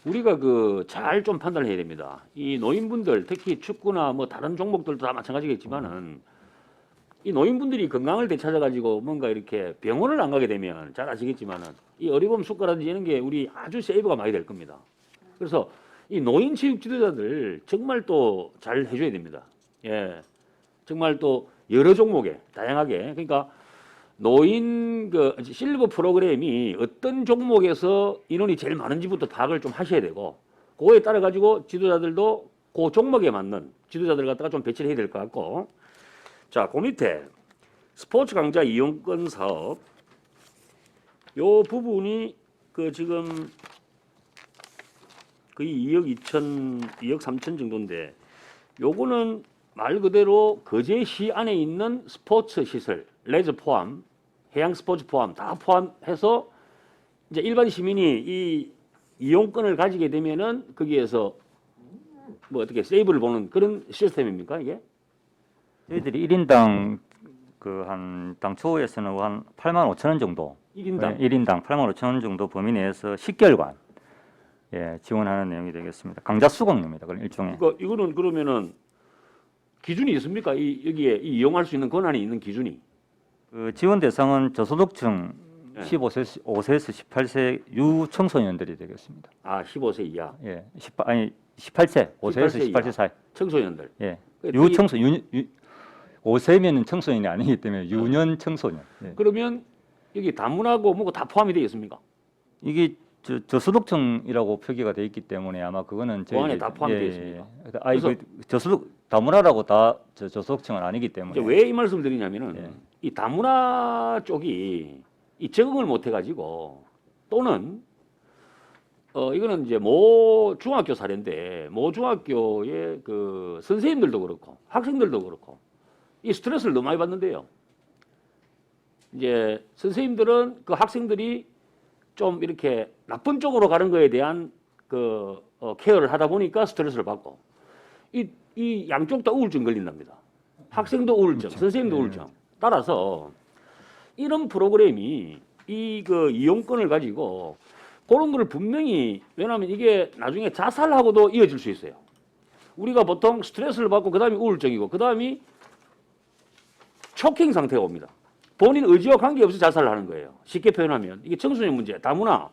우리가 그 잘 좀 판단을 해야 됩니다. 이 노인분들 특히 축구나 뭐 다른 종목들도 다 마찬가지겠지만은 이 노인분들이 건강을 되찾아가지고 뭔가 이렇게 병원을 안 가게 되면 잘 아시겠지만은 이 어리범 수가라든지 이런 게 우리 아주 세이브가 많이 될 겁니다. 그래서 이 노인 체육 지도자들 정말 또 잘 해줘야 됩니다. 예, 정말 또 여러 종목에 다양하게 그러니까 노인 그 실버 프로그램이 어떤 종목에서 인원이 제일 많은지부터 파악을 좀 하셔야 되고 그거에 따라 가지고 지도자들도 그 종목에 맞는 지도자들 갖다가 좀 배치를 해야 될 것 같고 자, 그 밑에 스포츠 강좌 이용권 사업 요 부분이 그 지금 거의 2억 3천 정도인데 요거는 말 그대로 거제시 안에 있는 스포츠 시설 레저 포함 해양 스포츠 포함 다 포함해서 이제 일반 시민이 이 이용권을 가지게 되면은 거기에서 뭐 어떻게 세이브를 보는 그런 시스템입니까 이게? 저희들이 1인당 그 한 당초에서는 한 8만 5천 원 정도 1인당 1인당 8만 5천 원 정도 범위 내에서 10개월간 예, 지원하는 내용이 되겠습니다. 강좌 수강료입니다. 그럼 일종의. 그러니까 이거는 그러면은 기준이 있습니까? 여기에 이용할 수 있는 권한이 있는 기준이? 그 지원 대상은 저소득층 네. 5세에서 18세 유청소년들이 되겠습니다. 아, 15세 이하 예, 18세, 5세에서 18세 사이. 청소년들. 예, 그 유청소 5세면은 청소년이 아니기 때문에 유년 청소년. 예. 그러면 여기 다문화고 뭐고 다 포함이 되어 있습니까? 이게 저소득층이라고 표기가 돼 있기 때문에 아마 그거는 그 안에 다 포함되어 있습니까? 아니 그 저소득 다문화라고 다 저소득층은 아니기 때문에. 왜 이 말씀을 드리냐면은 예. 이 다문화 쪽이 이 적응을 못 해가지고 또는 이거는 이제 모 중학교 사례인데 모 중학교의 그 선생님들도 그렇고 학생들도 그렇고 이 스트레스를 너무 많이 받는데요. 이제 선생님들은 그 학생들이 좀 이렇게 나쁜 쪽으로 가는 거에 대한 그 케어를 하다 보니까 스트레스를 받고 이 양쪽 다 우울증 걸린답니다. 학생도 우울증, 선생님도 우울증. 따라서 이런 프로그램이 이 그 이용권을 가지고 그런 거를 분명히 왜냐하면 이게 나중에 자살하고도 이어질 수 있어요. 우리가 보통 스트레스를 받고 그다음이 우울증이고 그다음이 초킹 상태가 옵니다. 본인 의지와 관계없이 자살을 하는 거예요. 쉽게 표현하면 이게 청소년 문제, 다문화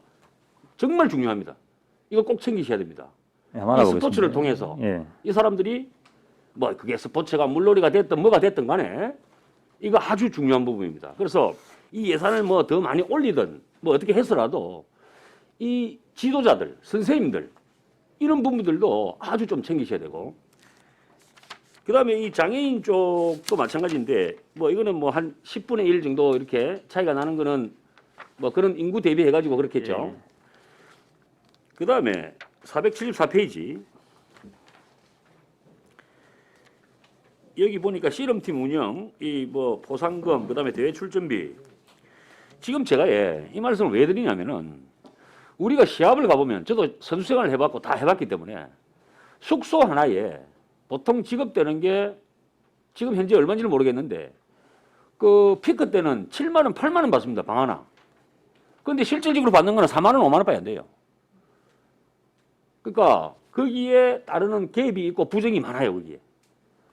정말 중요합니다. 이거 꼭 챙기셔야 됩니다. 예, 이 스포츠를 통해서 예. 이 사람들이 뭐 그게 스포츠가 물놀이가 됐든 뭐가 됐든 간에 이거 아주 중요한 부분입니다. 그래서 이 예산을 뭐 더 많이 올리든 뭐 어떻게 해서라도 이 지도자들, 선생님들 이런 부분들도 아주 좀 챙기셔야 되고 그다음에 이 장애인 쪽도 마찬가지인데 뭐 이거는 뭐 한 10분의 1 정도 이렇게 차이가 나는 거는 뭐 그런 인구 대비해 가지고 그렇겠죠. 예. 그다음에 474페이지 여기 보니까 씨름팀 운영, 이 뭐 보상금, 그다음에 대회 출전비. 지금 제가 이 말씀을 왜 드리냐면은 우리가 시합을 가보면 저도 선수 생활을 해봤고 다 해봤기 때문에 숙소 하나에 보통 지급되는 게 지금 현재 얼마인지는 모르겠는데 그 피크 때는 7만 원, 8만 원 받습니다. 방 하나. 그런데 실질적으로 받는 거는 4만 원, 5만 원밖에 안 돼요. 그러니까 거기에 따르는 갭이 있고 부정이 많아요. 거기에.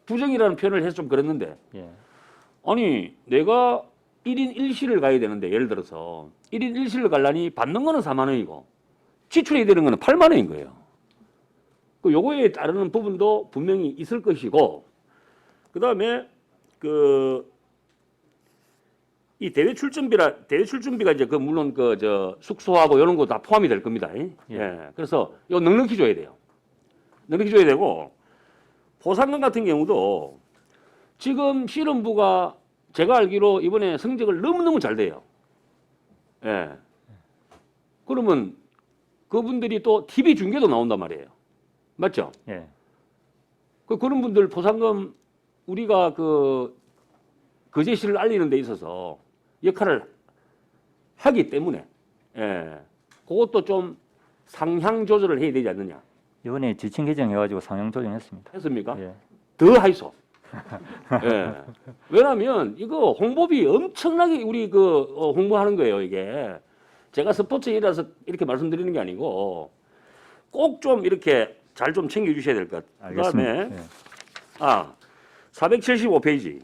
부정이라는 표현을 해서 좀 그랬는데 예. 아니 내가 1인 1실을 가야 되는데 예를 들어서 1인 1실을 가려니 받는 거는 4만 원이고 지출해야 되는 거는 8만 원인 거예요. 그 요거에 따르는 부분도 분명히 있을 것이고 그다음에 이 대회 출전비가 이제 그 물론 그 저 숙소하고 이런 거 다 포함이 될 겁니다. 예. 그래서 요 넉넉히 줘야 돼요. 넉넉히 줘야 되고 보상금 같은 경우도 지금 씨름부가 제가 알기로 이번에 성적을 너무너무 잘 돼요. 예. 그러면 그분들이 또 TV 중계도 나온단 말이에요. 맞죠? 예. 그런 분들 보상금 우리가 거제시를 알리는 데 있어서 역할을 하기 때문에 예. 그것도 좀 상향 조절을 해야 되지 않느냐. 이번에 지침 개정해가지고 상향 조정했습니다. 했습니까? 예. 더 하이소. 예. 왜냐하면 이거 홍보비 엄청나게 우리 홍보하는 거예요. 이게 제가 스포츠인이라서 이렇게 말씀드리는 게 아니고 꼭 좀 이렇게 잘 좀 챙겨 주셔야 될 것 같아요. 그다음에 알겠습니다. 예. 475페이지.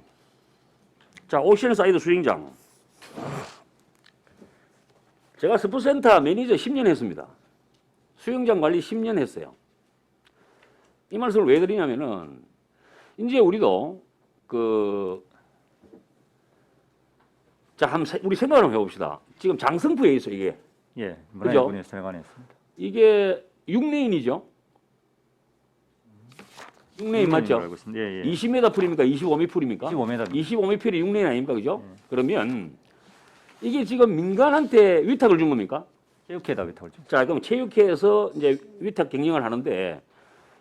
자, 오션사이드 수영장. 제가 스포센터 매니저 10년 했습니다. 수영장 관리 10년 했어요. 이 말씀을 왜 드리냐면은 이제 우리도 우리 생각을 한번 해봅시다. 지금 장성부에 있어 이게. 예, 그죠? 문화유분에 설관했습니다. 이게 6레인이죠. 6레인 맞죠? 알고 있습니다. 예, 예. 20m 풀입니까? 25m 풀입니까? 15m. 25m 풀이 6레인 아닙니까? 그죠? 그러면 이게 지금 민간한테 위탁을 준 겁니까? 체육회에다 위탁을 좀. 자, 그럼 체육회에서 이제 위탁 경영을 하는데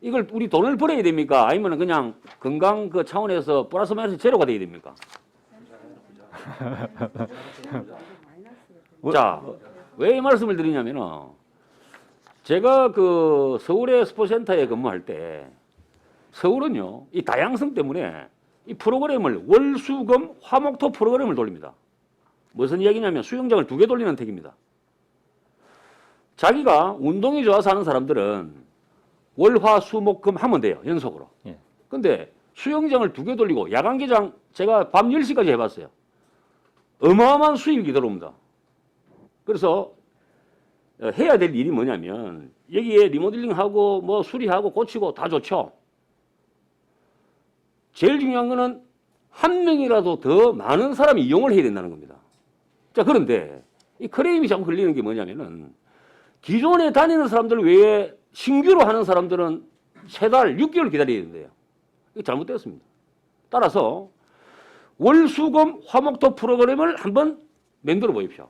이걸 우리 돈을 벌어야 됩니까? 아니면 그냥 건강 그 차원에서 플러스 마이너스 제로가 돼야 됩니까? 자, 왜 이 말씀을 드리냐면은 제가 그 서울의 스포센터에 근무할 때 서울은요 이 다양성 때문에 이 프로그램을 월수금 화목토 프로그램을 돌립니다. 무슨 이야기냐면 수영장을 2개 돌리는 택입니다. 자기가 운동이 좋아서 하는 사람들은 월화수목금 하면 돼요 연속으로. 예. 근데 수영장을 2개 돌리고 야간 개장 제가 밤 10시까지 해봤어요. 어마어마한 수입이 들어옵니다. 그래서 해야 될 일이 뭐냐면 여기에 리모델링하고 뭐 수리하고 고치고 다 좋죠. 제일 중요한 거는 한 명이라도 더 많은 사람이 이용을 해야 된다는 겁니다. 자, 그런데 이 크레임이 자꾸 걸리는 게 뭐냐면은 기존에 다니는 사람들 외에 신규로 하는 사람들은 3달, 6개월 기다려야 된대요. 이게 잘못되었습니다. 따라서 월수금 화목토 프로그램을 한번 만들어 보십시오.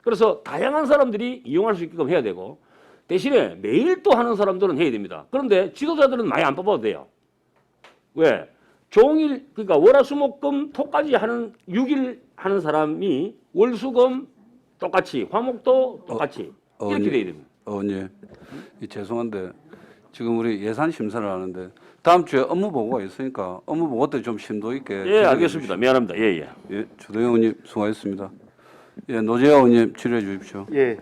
그래서 다양한 사람들이 이용할 수 있게끔 해야 되고 대신에 매일 또 하는 사람들은 해야 됩니다. 그런데 지도자들은 많이 안 뽑아도 돼요. 왜? 종일 그러니까 월화수목금 토까지 하는 6일 하는 사람이 월수금 똑같이 화목도 똑같이 이렇게 돼야 됩니다. 의원님, 죄송한데 지금 우리 예산 심사를 하는데 다음 주에 업무 보고가 있으니까 업무 보고 때 좀 심도 있게. 예, 알겠습니다. 미안합니다. 예, 예. 예, 조동영 의원님 수고하셨습니다. 예, 노재하 의원님 질의해 주십시오. 예,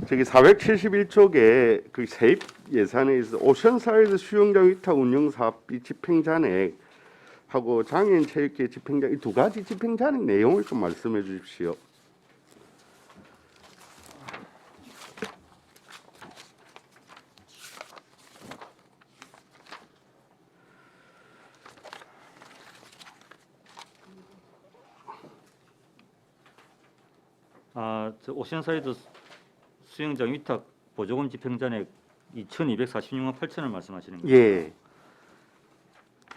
저기 471쪽에 그 세입 예산에 있어 오션사이드 수영장 위탁 운영 사업비 집행 잔액하고 장애인 체육회 집행 잔액 이 2가지 집행 잔액 내용을 좀 말씀해 주십시오. 저 오션사이드 수영장 위탁 보조금 집행 잔액 2,246만 8천을 말씀하시는 거죠? 예,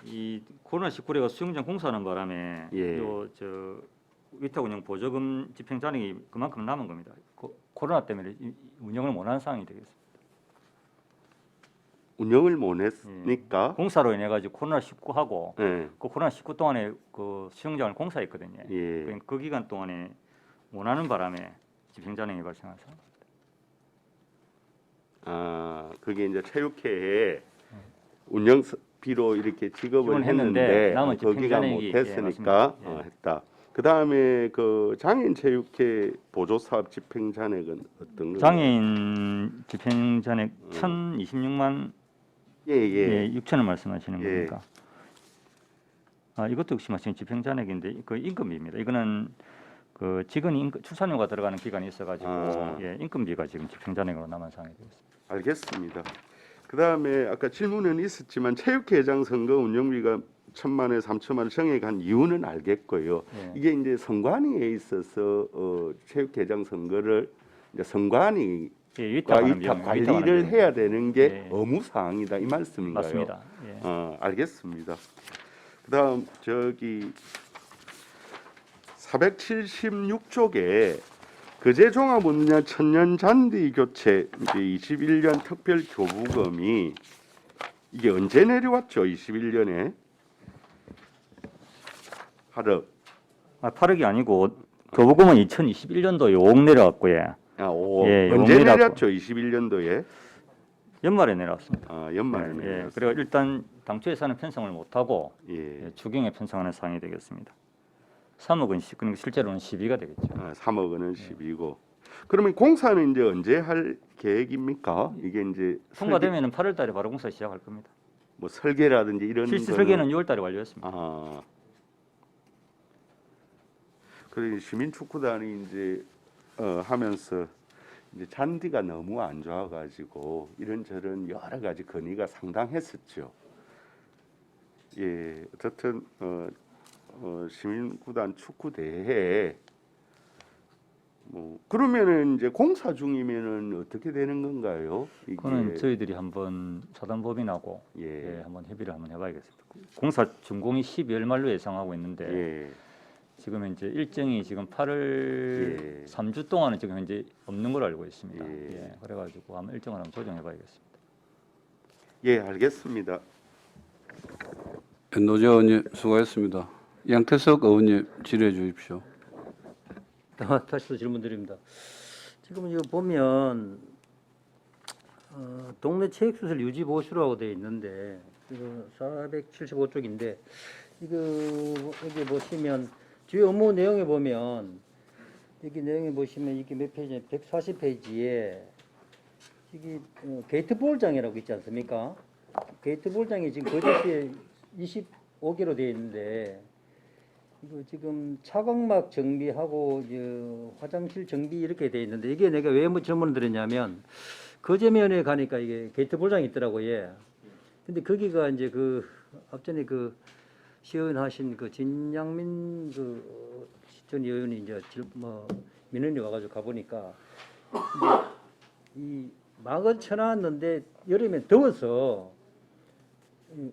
이 코로나19가 수영장 공사하는 바람에 예. 저 위탁 운영 보조금 집행 잔액이 그만큼 남은 겁니다. 코로나 때문에 운영을 못하는 상황이 되겠습니다. 운영을 못 했으니까 공사로 인해 가지고 코로나19하고 예, 그 코로나19 동안에 그 수영장을 공사했거든요. 예. 그러니까 그 기간 동안에 원하는 바람에 집행 잔액이 발생한 상황. 그게 이제 체육회에 운영비로 이렇게 지급을 지원을 했는데 했는데 남은 거기가 집행 잔액이, 못했으니까 예, 맞습니다. 예. 했다. 그 다음에 그 장애인 체육회 보조사업 집행 잔액은 어떤 건가요? 장애인 집행 잔액 1,026만 예. 6천을 말씀하시는 예. 겁니까? 이것도 역시 마찬가지 집행 잔액인데 그 임금비입니다. 이거는 그 직원 출산료가 들어가는 기간이 있어가지고 임금비가 지금 집행 잔액으로 남은 상황이 되겠습니다. 알겠습니다. 그 다음에 아까 질문은 있었지만 체육회장 선거 운영비가 1,000만에 3천만을 정액한 이유는 알겠고요. 예. 이게 이제 선관위에 있어서 체육회장 선거를 이제 선관위 위탁하는 위탁 비용, 관리를 위탁하는 비용. 해야 되는 게 예. 의무 사항이다 이 말씀인가요? 맞습니다. 예. 알겠습니다. 그다음 저기 476쪽에 거제종합운영 천년 잔디 교체 이제 21년 특별 교부금이 이게 언제 내려왔죠? 21년에 8억. 8억이 아니고 교부금은 2021년도에 5억 내려왔고요. 예, 언제 용이라고. 내렸죠? 21년도에 연말에 내려왔습니다. 연말에 예, 내렸어요. 그리고 일단 당초 예산은 편성을 못하고 예. 추경에 편성하는 상황이 되겠습니다. 3억은 그러니까 실제로는 12가 되겠죠. 3억 원은 10이고. 그러면 공사는 이제 언제 할 계획입니까? 이게 이제 통과되면은 8월 달에 바로 공사 시작할 겁니다. 뭐 설계라든지 이런 실시 거는- 설계는 6월 달에 완료했습니다. 아. 그래 시민 축구단이 이제 하면서 이제 잔디가 너무 안 좋아가지고 이런저런 여러 가지 건의가 상당했었죠. 예, 어쨌든 시민구단 축구 대회 뭐 그러면은 이제 공사 중이면은 어떻게 되는 건가요? 이게 그거는 저희들이 한번 사단법인하고 예. 한번 협의를 한번 해봐야겠습니다. 공사 준공이 12월 말로 예상하고 있는데 예. 지금 현재 일정이 지금 8월 예. 3주 동안은 지금 현재 없는 걸로 알고 있습니다. 예. 예, 그래가지고 한번 일정을 한번 조정해봐야겠습니다. 예, 알겠습니다. 노재 의원님 수고했습니다. 양태석 의원님 질의해 주십시오. 다시 또 질문 드립니다. 지금 이거 보면 동네 체육시설 유지 보수라고 되어 있는데 이거 475쪽인데 이거 여기 보시면 주요 업무 내용에 보면 여기 내용에 보시면 이게 몇 페이지? 140페이지에 이게 게이트 볼장이라고 있지 않습니까? 게이트 볼장이 지금 거제시에 25개로 되어 있는데 이거 지금 차광막 정비하고 화장실 정비 이렇게 돼 있는데 이게 내가 왜 질문을 드렸냐면 거제면에 가니까 이게 게이트 볼장이 있더라고요. 예. 근데 거기가 이제 그 앞전에 그 시의원하신 그 진양민 그 전 의원이 이제 민원이 와가지고 가보니까 이 막을 쳐놨는데 여름에 더워서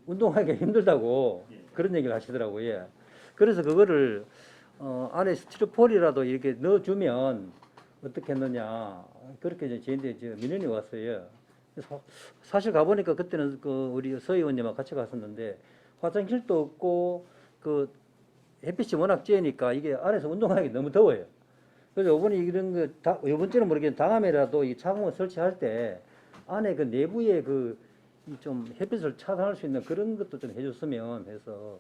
운동하기가 힘들다고 그런 얘기를 하시더라고요. 예. 그래서 그거를 안에 스티로폴이라도 이렇게 넣어주면 어떻게 했느냐 그렇게 이제 저희한테 민원이 왔어요. 그래서 사실 가보니까 그때는 그 우리 서 의원님하고 같이 갔었는데 화장실도 없고 그 햇빛이 워낙 쬐니까 이게 안에서 운동하기 너무 더워요. 그래서 이번에 이런 거 이번 주는 모르겠는데 다음에라도 이 차공을 설치할 때 안에 그 내부에 그 좀 햇빛을 차단할 수 있는 그런 것도 좀 해줬으면 해서.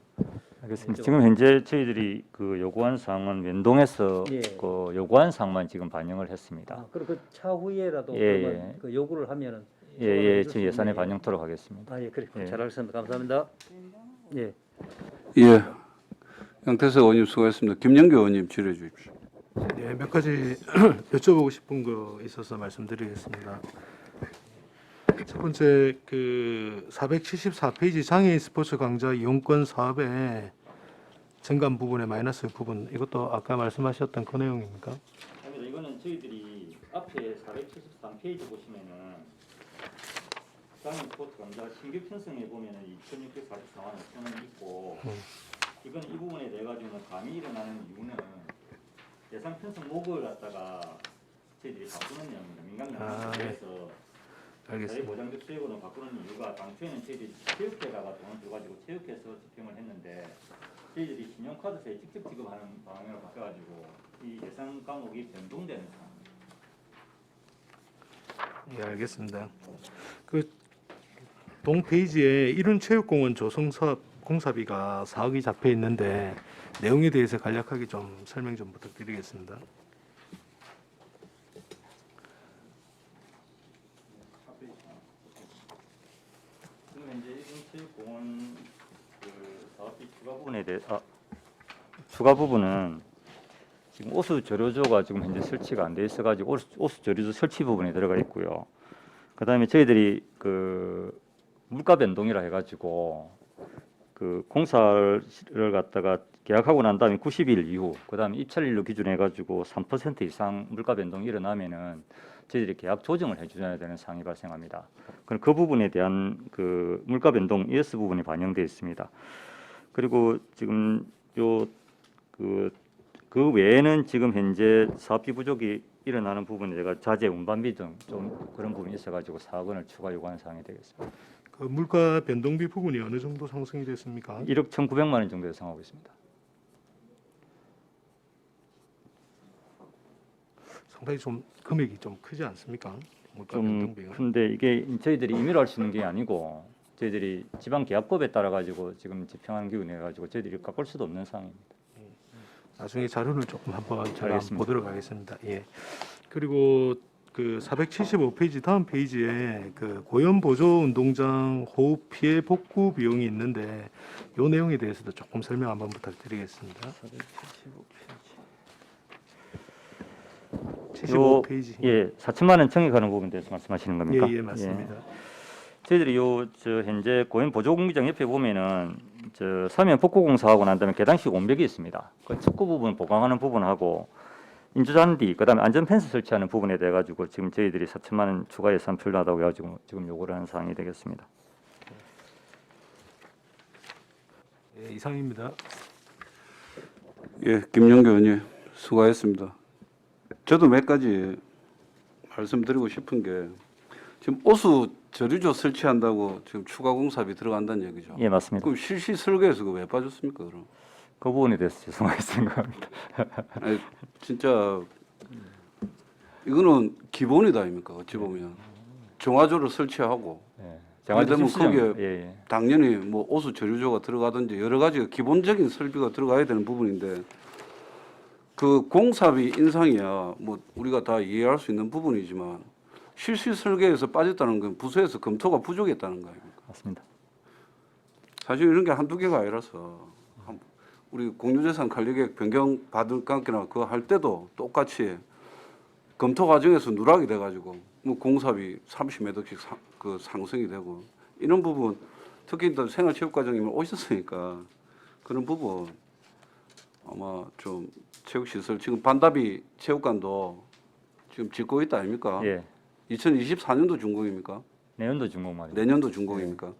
알겠습니다. 지금 현재 저희들이 그 요구한 사항은 연동해서 예. 그 요구한 사항만 지금 반영을 했습니다. 그리고 그 차후에라도 예, 그러면 예. 그 요구를 하면은 예, 제 예산에 반영토록 하겠습니다. 예, 그래. 예. 잘 알겠습니다. 감사합니다. 예. 예, 양태석 의원님 수고했습니다. 김영규 의원님 질의해 주십시오. 네, 몇 가지 여쭤보고 싶은 거 있어서 말씀드리겠습니다. 첫 번째 그 474페이지 장애인 스포츠 강좌 이용권 사업의 증감 부분의 마이너스 부분 이것도 아까 말씀하셨던 그 내용입니까? 아닙니다. 이거는 저희들이 앞에 473페이지 보시면은 장애인 스포츠 강좌 신규 편성에 보면은 2,644만 5천 원 있고 이건 이 부분에 대해 가지고는 감이 일어나는 이유는 예산 편성목을 갖다가 저희들이 바꾸는 내용입니다. 민간 영역에 대해서 저희 알겠습니다. 보장적 수익으로 바꾸는 이유가 당초에는 저희들이 체육회에다가 돈을 줘가지고 체육회에서 집행을 했는데 저희들이 신용카드세에 직접 지급하는 방향으로 바뀌어가지고 이 예산 과목이 변동되는 상황입니다. 예, 알겠습니다. 그 동 페이지에 이룬체육공원 조성 사업 공사비가 4억이 잡혀 있는데 내용에 대해서 간략하게 좀 설명 좀 부탁드리겠습니다. 지금 현재 이룬체육공원 그 사업비 추가 부분은 지금 오수 조료조가 지금 현재 설치가 안 돼 있어가지고 오수 조료조 설치 부분에 들어가 있고요. 그다음에 저희들이 그 물가 변동이라 해가지고 그 공사를 갖다가 계약하고 난 다음에 90일 이후 그다음에 입찰일로 기준해 가지고 3% 이상 물가 변동이 일어나면은 저희들이 계약 조정을 해줘야 되는 상황이 발생합니다. 그럼 그 부분에 대한 그 물가 변동 ES 부분이 반영되어 있습니다. 그리고 지금 그 외에는 지금 현재 사업비 부족이 일어나는 부분에 제가 자재 운반비 등 좀 그런 부분이 있어가지고 4억 원을 추가 요구하는 사항이 되겠습니다. 그 물가 변동비 부분이 어느 정도 상승이 됐습니까? 1억 1,900만 원 정도 예상하고 있습니다. 상당히 좀 금액이 좀 크지 않습니까? 물가 좀 변동비가. 근데 이게 저희들이 임의로 할 수 있는 게 아니고 저희들이 지방계약법에 따라 가지고 지금 집행하는 기준에 가지고 저희들이 깎을 수도 없는 상황입니다. 나중에 자료를 조금 한번 제가 알겠습니다. 보도록 하겠습니다. 예. 그리고 그 475페이지 다음 페이지에 그 고연 보조 운동장 호흡 피해 복구 비용이 있는데 이 내용에 대해서도 조금 설명 한번 부탁드리겠습니다. 75페이지. 예, 4천만 원 청약하는 부분에 대해서 말씀하시는 겁니까? 예, 맞습니다. 저희들이 저 현재 고연 보조 공기장 옆에 보면은 저 서면 복구 공사하고 난 다음에 계단식 온벽이 있습니다. 그 척구 부분 보강하는 부분하고 인조잔디 그다음에 안전 펜스 설치하는 부분에 대해 가지고 지금 저희들이 4천만 원 추가 예산 필요하다고 해가지고 지금 요구를 하는 사항이 되겠습니다. 예, 이상입니다. 예, 김영규 의원님 수고하셨습니다. 저도 몇 가지 말씀드리고 싶은 게 지금 오수 저류조 설치한다고 지금 추가 공사비 들어간다는 얘기죠. 예, 맞습니다. 그럼 실시 설계에서 그거 왜 빠졌습니까, 그럼? 그 부분에 대해서 죄송하게 생각합니다. 아니, 진짜 이거는 기본이다 아닙니까? 어찌 보면 정화조를 설치하고 예. 그러게 되면 수정. 거기에 예, 당연히 뭐 오수 저류조가 들어가든지 여러 가지 기본적인 설비가 들어가야 되는 부분인데 그 공사비 인상이야 뭐 우리가 다 이해할 수 있는 부분이지만 실시 설계에서 빠졌다는 건 부서에서 검토가 부족했다는 거 아닙니까? 맞습니다. 사실 이런 게 한두 개가 아니라서 우리 공유재산 관리계획 변경 받을 관계나 그거 할 때도 똑같이 검토 과정에서 누락이 돼가지고 뭐 공사비 30몇 억씩 그 상승이 되고 이런 부분 특히 또 생활체육과장님을 오셨으니까 그런 부분 아마 좀 체육시설 지금 반다비 체육관도 지금 짓고 있다 아닙니까? 예. 2024년도 준공입니까? 내년도 준공 말이죠. 내년도 준공입니까?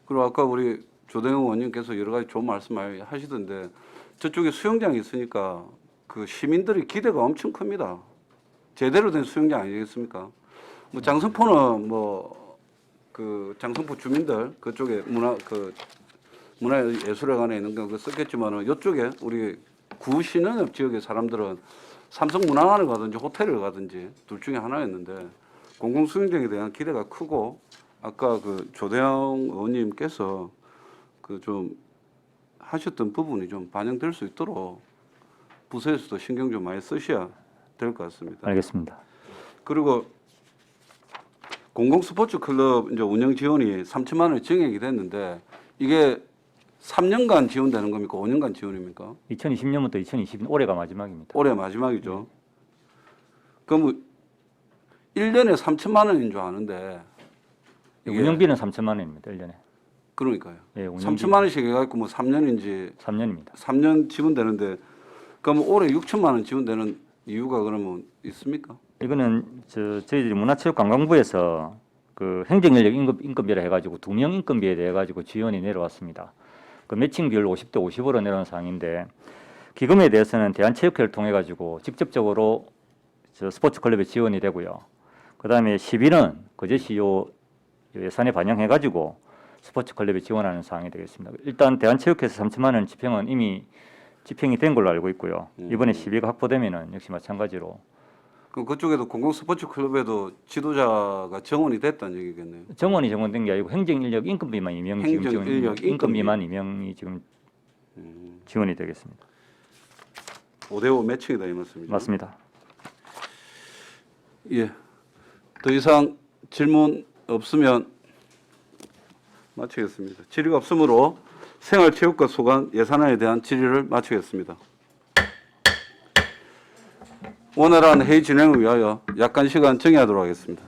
그리고 아까 우리 조대영 의원님께서 여러 가지 좋은 말씀 많이 하시던데 저쪽에 수영장이 있으니까 그 시민들의 기대가 엄청 큽니다. 제대로 된 수영장 아니겠습니까? 뭐 장성포는 뭐 그 장성포 주민들 그쪽에 문화예술회관에 있는 거 썼겠지만은 이쪽에 우리 구신흥업 지역의 사람들은 삼성문화관을 가든지 호텔을 가든지 둘 중에 하나였는데 공공수영장에 대한 기대가 크고 아까 그 조대영 의원님께서 그 좀 하셨던 부분이 좀 반영될 수 있도록 부서에서도 신경 좀 많이 쓰셔야 될 것 같습니다. 알겠습니다. 그리고 공공 스포츠 클럽 이제 운영 지원이 3천만 원이 증액이 됐는데 이게 3년간 지원되는 겁니까? 5년간 지원입니까? 2020년부터 2020년 올해가 마지막입니다. 올해 마지막이죠. 그럼 1년에 3천만 원인 줄 아는데 이게 운영비는 3천만 원입니다. 1년에. 그러니까요. 예, 운영비 3천만 원씩 해갖고 뭐 3년인지 3년입니다. 3년 지원되는데 그럼 올해 6천만 원 지원되는 이유가 그러면 있습니까? 이거는 저희들이 문화체육관광부에서 그 행정인력 인건비를 해가지고 2명 인건비에 대해 가지고 지원이 내려왔습니다. 그 매칭 비율 50대 50으로 내려온 상황인데 기금에 대해서는 대한체육회를 통해 가지고 직접적으로 저 스포츠 클럽에 지원이 되고요. 그다음에 시비는 거제시 요 예산에 반영해 가지고 스포츠 클럽에 지원하는 사항이 되겠습니다. 일단 대한체육회에서 3천만 원 집행은 이미 집행이 된 걸로 알고 있고요. 이번에 시비가 확보되면은 역시 마찬가지로 그럼 그쪽에도 공공 스포츠 클럽에도 지도자가 정원이 됐다는 얘기겠네요. 정원이 정원된 게 아니고 행정인력 인건비만 2명 지금 지원, 행정인력 인건비만 2명이 지금 지원이 되겠습니다. 5대5 매칭이다 이 말씀이죠. 맞습니다. 예. 더 이상 질문 없으면 마치겠습니다. 질의가 없으므로 생활체육과 소관 예산안에 대한 질의를 마치겠습니다. 원활한 회의 진행을 위하여 약간 시간 정의하도록 하겠습니다.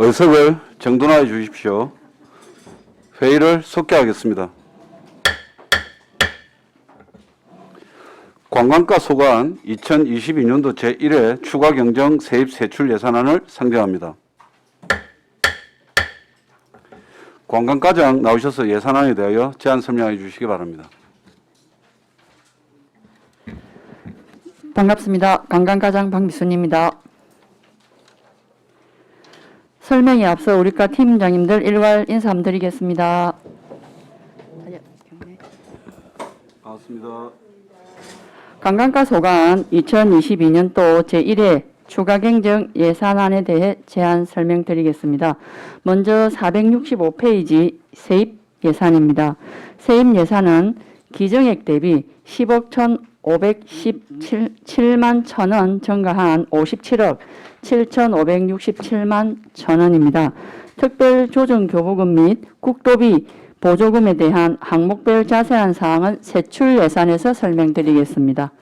의석을 정돈하여 주십시오. 회의를 속개하겠습니다. 관광가 소관 2022년도 제1회 추가 경정 세입 세출 예산안을 상정합니다. 관광과장 나오셔서 예산안에 대하여 제안 설명해 주시기 바랍니다. 반갑습니다. 관광과장 박미순입니다. 설명에 앞서 우리과 팀장님들 일괄 인사드리겠습니다. 반갑습니다. 관광과 소관 2022년도 제1회 추가 경정 예산안에 대해 제안 설명드리겠습니다. 먼저 465페이지 세입 예산입니다. 세입 예산은 기정액 대비 10억 1,517만 천원 증가한 57억 7,567만 천원입니다. 특별 조정 교부금 및 국도비 보조금에 대한 항목별 자세한 사항은 세출 예산에서 설명드리겠습니다.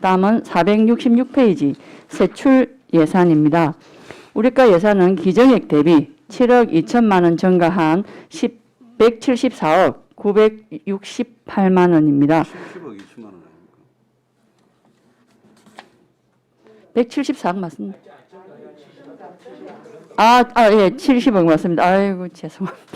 다음은 466페이지 세출 예산입니다. 우리과 예산은 기정액 대비 7억 2천만 원 증가한 174억 968만 원입니다. 70억 2천만 원 아닙니까? 174억 맞습니다. 예, 70억 맞습니다. 아이고, 죄송합니다.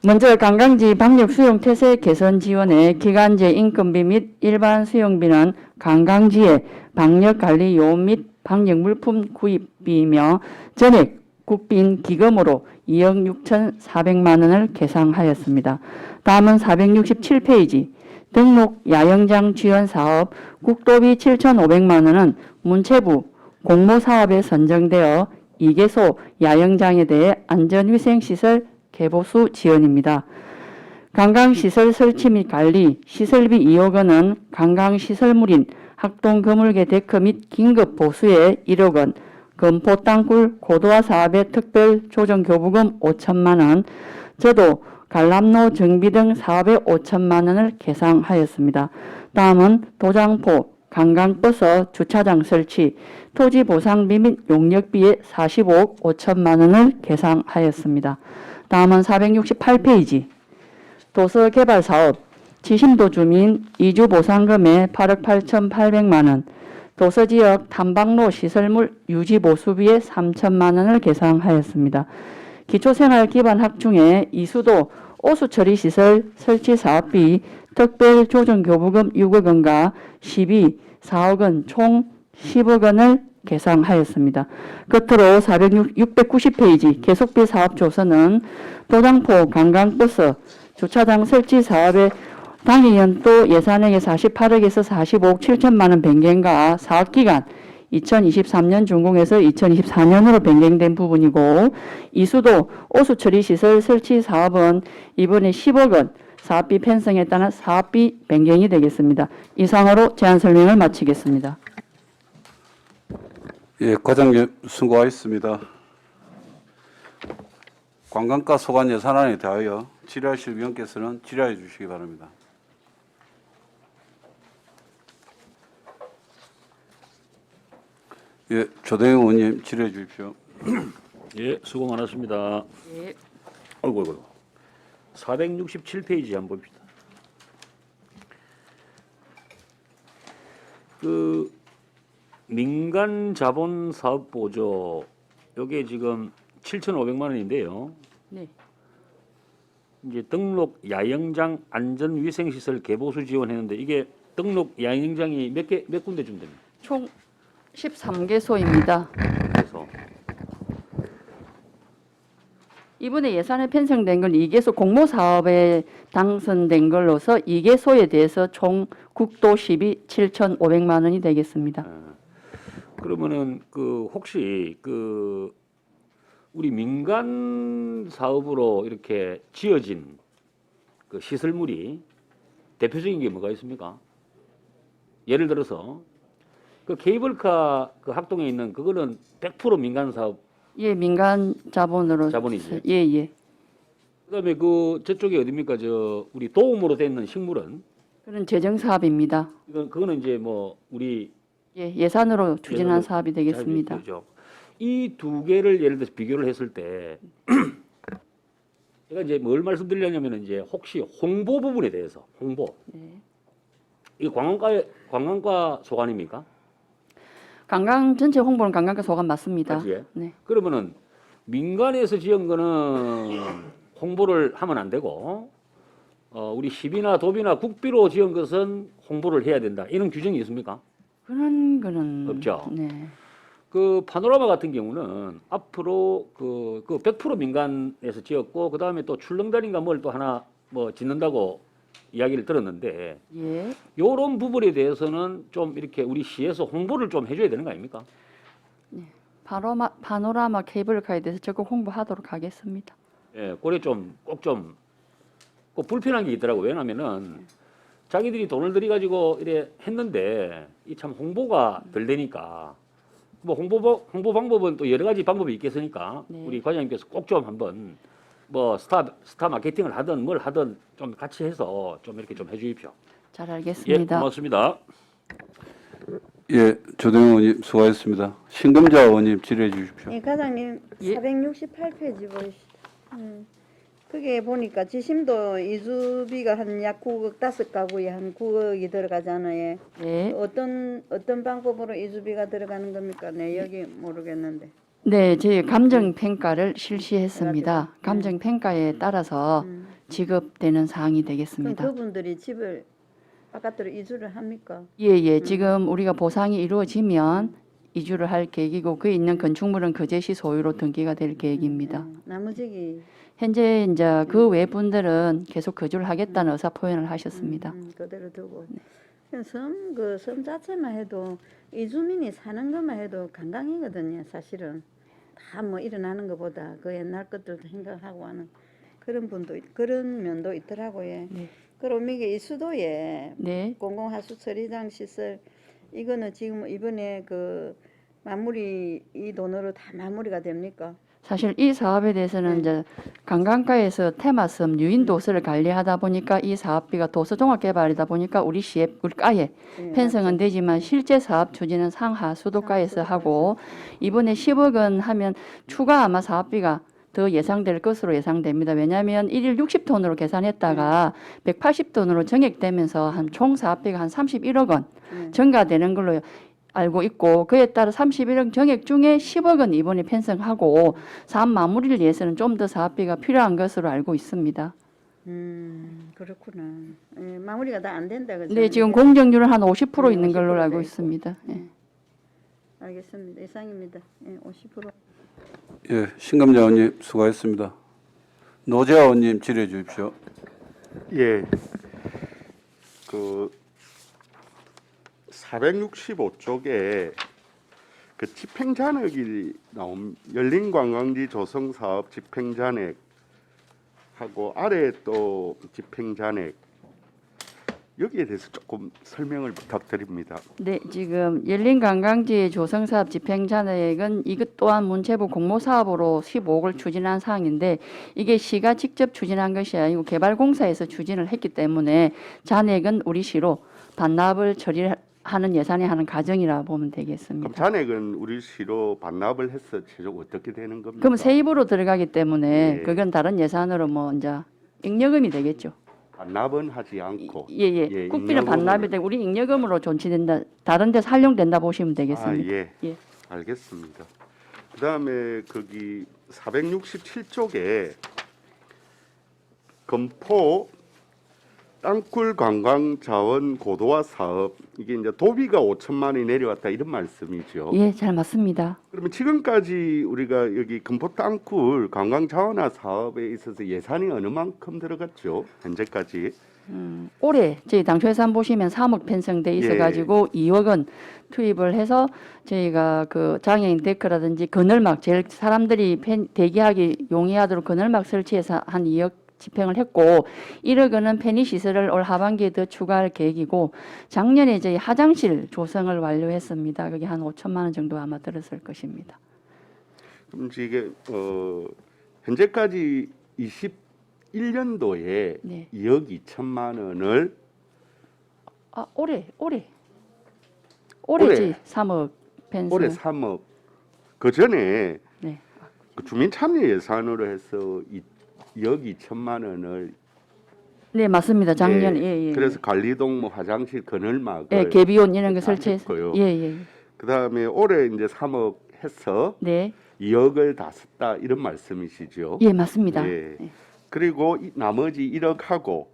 먼저 관광지 방역 수용 태세 개선 지원에 기간제 인건비 및 일반 수용비는 관광지의 방역 관리 요원 및 방역 물품 구입비며 전액 국빈 기금으로 2억 6,400만 원을 계상하였습니다. 다음은 467페이지 등록 야영장 지원 사업 국도비 7,500만 원은 문체부 공모사업에 선정되어 2개소 야영장에 대해 안전위생시설 개보수 지원입니다. 관광시설 설치 및 관리, 시설비 2억 원은 관광시설물인 학동거물개 데크 및 긴급 보수에 1억 원, 금포 땅굴 고도화 사업의 특별 조정 교부금 5천만 원, 저도 관람로 정비 등 사업에 5천만 원을 계상하였습니다. 다음은 도장포 관광버스 주차장 설치, 토지 보상비 및 용역비에 45억 5천만 원을 계상하였습니다. 다음은 468페이지 도서개발사업 지심도 주민 이주 보상금에 8억 8,800만 원, 도서지역 탐방로 시설물 유지 보수비에 3천만 원을 계상하였습니다. 기초생활기반 학중에 이수도 오수처리시설 설치 사업비 특별 조정교부금 6억 원과 시비 4억 원 총 10억 원을 계상하였습니다. 끝으로 690페이지 계속비 사업 조서는 도장포 관광버스 주차장 설치 사업의 당기연도 예산액의 48억에서 45억 7천만 원 변경과 사업기간 2023년 준공에서 2024년으로 변경된 부분이고 이수도 오수처리시설 설치 사업은 이번에 10억 원 사업비 편성에 따른 사업비 변경이 되겠습니다. 이상으로 제안 설명을 마치겠습니다. 예, 과장님 수고하셨습니다. 관광가 소관 예산안에 대하여 질의하실 위원께서는 질의해 주시기 바랍니다. 예, 조대영 의원님 질의해 주십시오. 예, 수고 많았습니다. 예. 아이고. 467페이지 한번 봅시다. 그 민간 자본 사업 보조 요게 지금 7,500만 원인데요. 네. 이제 등록 야영장 안전위생시설 개보수 지원했는데 이게 등록 야영장이 몇 군데쯤 됩니까? 총 13개소입니다. 그래서 이번에 예산에 편성된 건 2개소 공모사업에 당선된 걸로서 2개소에 대해서 총 국도 시비 7,500만 원이 되겠습니다. 그러면은 그 혹시 그 우리 민간 사업으로 이렇게 지어진 그 시설물이 대표적인 게 뭐가 있습니까? 예를 들어서 그 케이블카 그 학동에 있는 그거는 100% 민간 사업 예, 민간 자본으로. 자본이지? 예, 예. 그다음에 그 저쪽에 어딥니까? 저 우리 도움으로 돼 있는 식물은 그런 재정 사업입니다. 그거는 이제 뭐 우리 예, 예산으로 추진한 예산으로 사업이 되겠습니다. 되죠. 이 두 개를 예를 들어서 비교를 했을 때 제가 이제 뭘 말씀드리려냐면 이제 혹시 홍보 부분에 대해서 홍보 네. 이 관광과 소관입니까? 관광 전체 홍보는 관광과 소관 맞습니다. 맞지? 네. 그러면은 민간에서 지은 거는 홍보를 하면 안 되고 우리 시비나 도비나 국비로 지은 것은 홍보를 해야 된다. 이런 규정이 있습니까? 그런 거는 없죠. 네. 그 파노라마 같은 경우는 앞으로 그 100% 민간에서 지었고 그 다음에 또 출렁다리인가 뭘 또 하나 뭐 짓는다고 이야기를 들었는데 예. 이런 부분에 대해서는 좀 이렇게 우리 시에서 홍보를 좀 해줘야 되는 거 아닙니까? 파노라마 케이블카에 대해서 적극 홍보하도록 하겠습니다. 예, 그래 좀 꼭 좀 꼭 불편한 게 있더라고. 왜냐면은 자기들이 돈을 들여 가지고 이래 했는데 이 참 홍보가 덜 되니까 뭐 홍보 방법은 또 여러 가지 방법이 있겠으니까 네. 우리 과장님께서 꼭 좀 한번 뭐 스타 마케팅을 하든 뭘 하든 좀 같이 해서 좀 이렇게 좀 해주십시오. 잘 예, 알겠습니다. 고맙습니다. 예, 조동영 의원님 수고하셨습니다. 신금자 의원님 질의해 주십시오. 예, 과장님 예. 468페이지 보시죠. 그게 보니까 지심도 이주비가 한 약 9억 5가구에 한 9억이 들어가잖아요. 네. 어떤 방법으로 이주비가 들어가는 겁니까? 네, 여기 모르겠는데. 네, 저희 감정 평가를 실시했습니다. 해가지고, 네. 감정 평가에 따라서 지급되는 사항이 그럼 되겠습니다. 그분들이 집을 바깥으로 이주를 합니까? 예. 지금 우리가 보상이 이루어지면 이주를 할 계획이고 그 있는 건축물은 거제시 소유로 등기가 될 계획입니다. 나머지기 현재 이제 그 외 분들은 계속 거주를 하겠다는 의사 표현을 하셨습니다. 그대로 두고. 섬 자체만 해도 이주민이 사는 것만 해도 관광이거든요. 사실은 다 뭐 일어나는 것보다 그 옛날 것들도 생각하고 하는 그런 면도 있더라고요. 네. 그럼 이게 이 수도에 네. 공공하수 처리장 시설 이거는 지금 이번에 그 마무리 이 돈으로 다 마무리가 됩니까? 사실 이 사업에 대해서는 이제 관광가에서 테마섬 유인 도서를 관리하다 보니까 이 사업비가 도서종합개발이다 보니까 우리 과에 편성은 되지만 실제 사업 추진은 상하 수도가에서 하고 이번에 10억 원 하면 추가 아마 사업비가 더 예상될 것으로 예상됩니다. 왜냐하면 1일 60톤으로 계산했다가 180톤으로 정액되면서 한 총 사업비가 한 31억 원 증가되는 걸로 알고 있고 그에 따라 31억 정액 중에 10억 원 이번에 편성하고 사업 마무리를 위해서는 좀 더 사업비가 필요한 것으로 알고 있습니다. 그렇구나. 예, 마무리가 다 안 된다 그죠? 네, 지금 공정률은 한 50% 있는 걸로 알고 있습니다. 예. 알겠습니다. 이상입니다. 예, 50%. 예, 신금자 의원님 수고하셨습니다. 노재하 의원님 질의해 주십시오. 예. 그 465쪽에 그 집행잔액이 나온 열린관광지 조성사업 집행잔액하고 아래 또 집행잔액 여기에 대해서 조금 설명을 부탁드립니다. 네, 지금 열린관광지 조성사업 집행잔액은 이것 또한 문체부 공모사업으로 15억을 추진한 사항인데 이게 시가 직접 추진한 것이 아니고 개발공사에서 추진을 했기 때문에 잔액은 우리 시로 반납을 처리하는 예산에 하는 과정이라 보면 되겠습니다. 그럼 잔액은 우리 시로 반납을 해서 최종 어떻게 되는 겁니까? 그럼 세입으로 들어가기 때문에 예. 그건 다른 예산으로 뭐 이제 잉여금이 되겠죠. 반납은 하지 않고 예. 국비는 잉여금으로- 반납이 되고 우리 잉여금으로 존치된다. 다른 데서 활용된다 보시면 되겠습니다. 예. 알겠습니다. 그다음에 거기 467쪽에 검포 땅굴 관광 자원 고도화 사업 이게 이제 도비가 5천만 원이 내려왔다 이런 말씀이죠. 예, 잘 맞습니다. 그러면 지금까지 우리가 여기 검포 땅굴 관광 자원화 사업에 있어서 예산이 어느 만큼 들어갔죠? 현재까지. 올해 저희 당초 예산 보시면 3억 편성돼 있어가지고 2억 원 투입을 해서 저희가 그 장애인 데크라든지 그늘막 제일 사람들이 대기하기 용이하도록 그늘막 설치해서 한 2억 집행을 했고 1억 원은 편의 시설을 올 하반기에 더 추가할 계획이고 작년에 저희 화장실 조성을 완료했습니다. 그게 한 5천만 원 정도 아마 들었을 것입니다. 그럼 이게 현재까지 21년도에 네. 2억 2천만 원을 올해지 올해. 3억 편성. 올해 3억 그 전에 네. 그 주민 참여 예산으로 해서 2억 2천만 원을 네, 맞습니다. 작년 예. 그래서 관리동 뭐 화장실 그늘막을 예, 개비온 이런 거 다 설치해서 했고요. 예. 그다음에 올해 이제 3억 해서 네. 2억을 다 썼다 이런 말씀이시죠? 예, 맞습니다. 예. 그리고 나머지 1억하고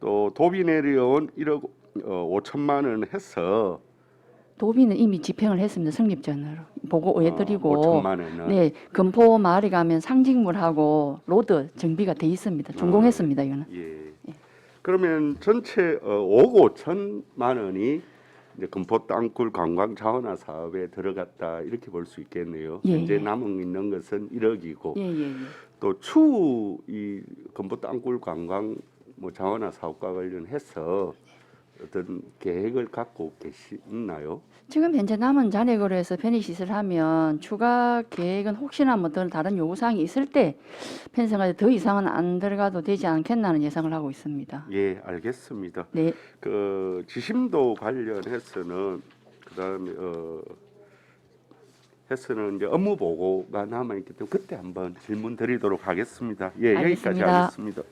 또 도비 내려온 1억 5천만 원 해서 도비는 이미 집행을 했습니다. 성립 전으로 보고해드리고 5천만 원은 네, 금포 마을에 가면 상징물하고 로드 정비가 돼 있습니다. 준공했습니다. 이거는. 예. 그러면 전체 5억 5천만 원이 이제 금포 땅굴 관광 자원화 사업에 들어갔다 이렇게 볼 수 있겠네요. 예, 현재 예. 남은 있는 것은 1억이고 예. 또 추후 이 금포 땅굴 관광 뭐 자원화 사업과 관련해서 어떤 계획을 갖고 계시나요? 지금 현재 남은 잔액으로 해서 편의시설 하면 추가 계획은 혹시나 뭐 다른 요구사항이 있을 때 편성할 때 더 이상은 안 들어가도 되지 않겠나는 예상을 하고 있습니다. 예, 알겠습니다. 네. 그 지심도 관련해서는 그다음에 해서는 이제 업무 보고가 남아 있기 때문에 그때 한번 질문 드리도록 하겠습니다. 예, 여기까지 알겠습니다. 하겠습니다.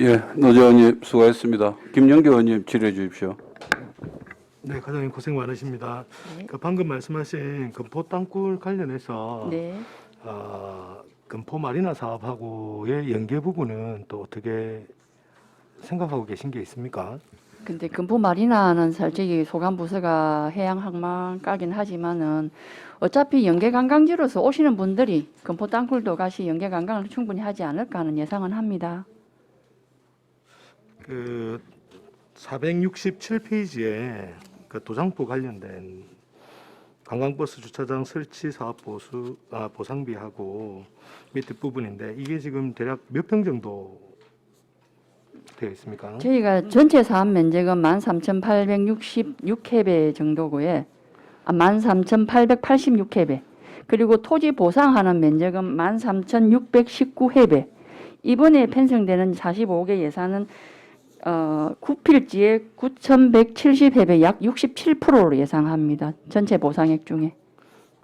예, 노재 의원님 수고했습니다. 김영규 의원님 질의해 주십시오. 네, 과장님 고생 많으십니다. 네. 그 방금 말씀하신 금포 땅굴 관련해서 네. 금포 마리나 사업하고의 연계 부분은 또 어떻게 생각하고 계신 게 있습니까? 근데 금포 마리나는 솔직히 소관 부서가 해양 항만가긴 하지만은 어차피 연계 관광지로서 오시는 분들이 금포 땅굴도 가시 연계 관광을 충분히 하지 않을까 하는 예상은 합니다. 그 467페이지에 그 도장포 관련된 관광버스 주차장 설치 사업 보상비하고 밑에 부분인데 이게 지금 대략 몇 평 정도 되어 있습니까? 저희가 전체 사업 면적은 13,866해배 정도고요. 13,886해배. 그리고 토지 보상하는 면적은 13,619해배. 이번에 편성되는 45개 예산은 구필지에 9,170해배 약 67%로 예상합니다. 전체 보상액 중에.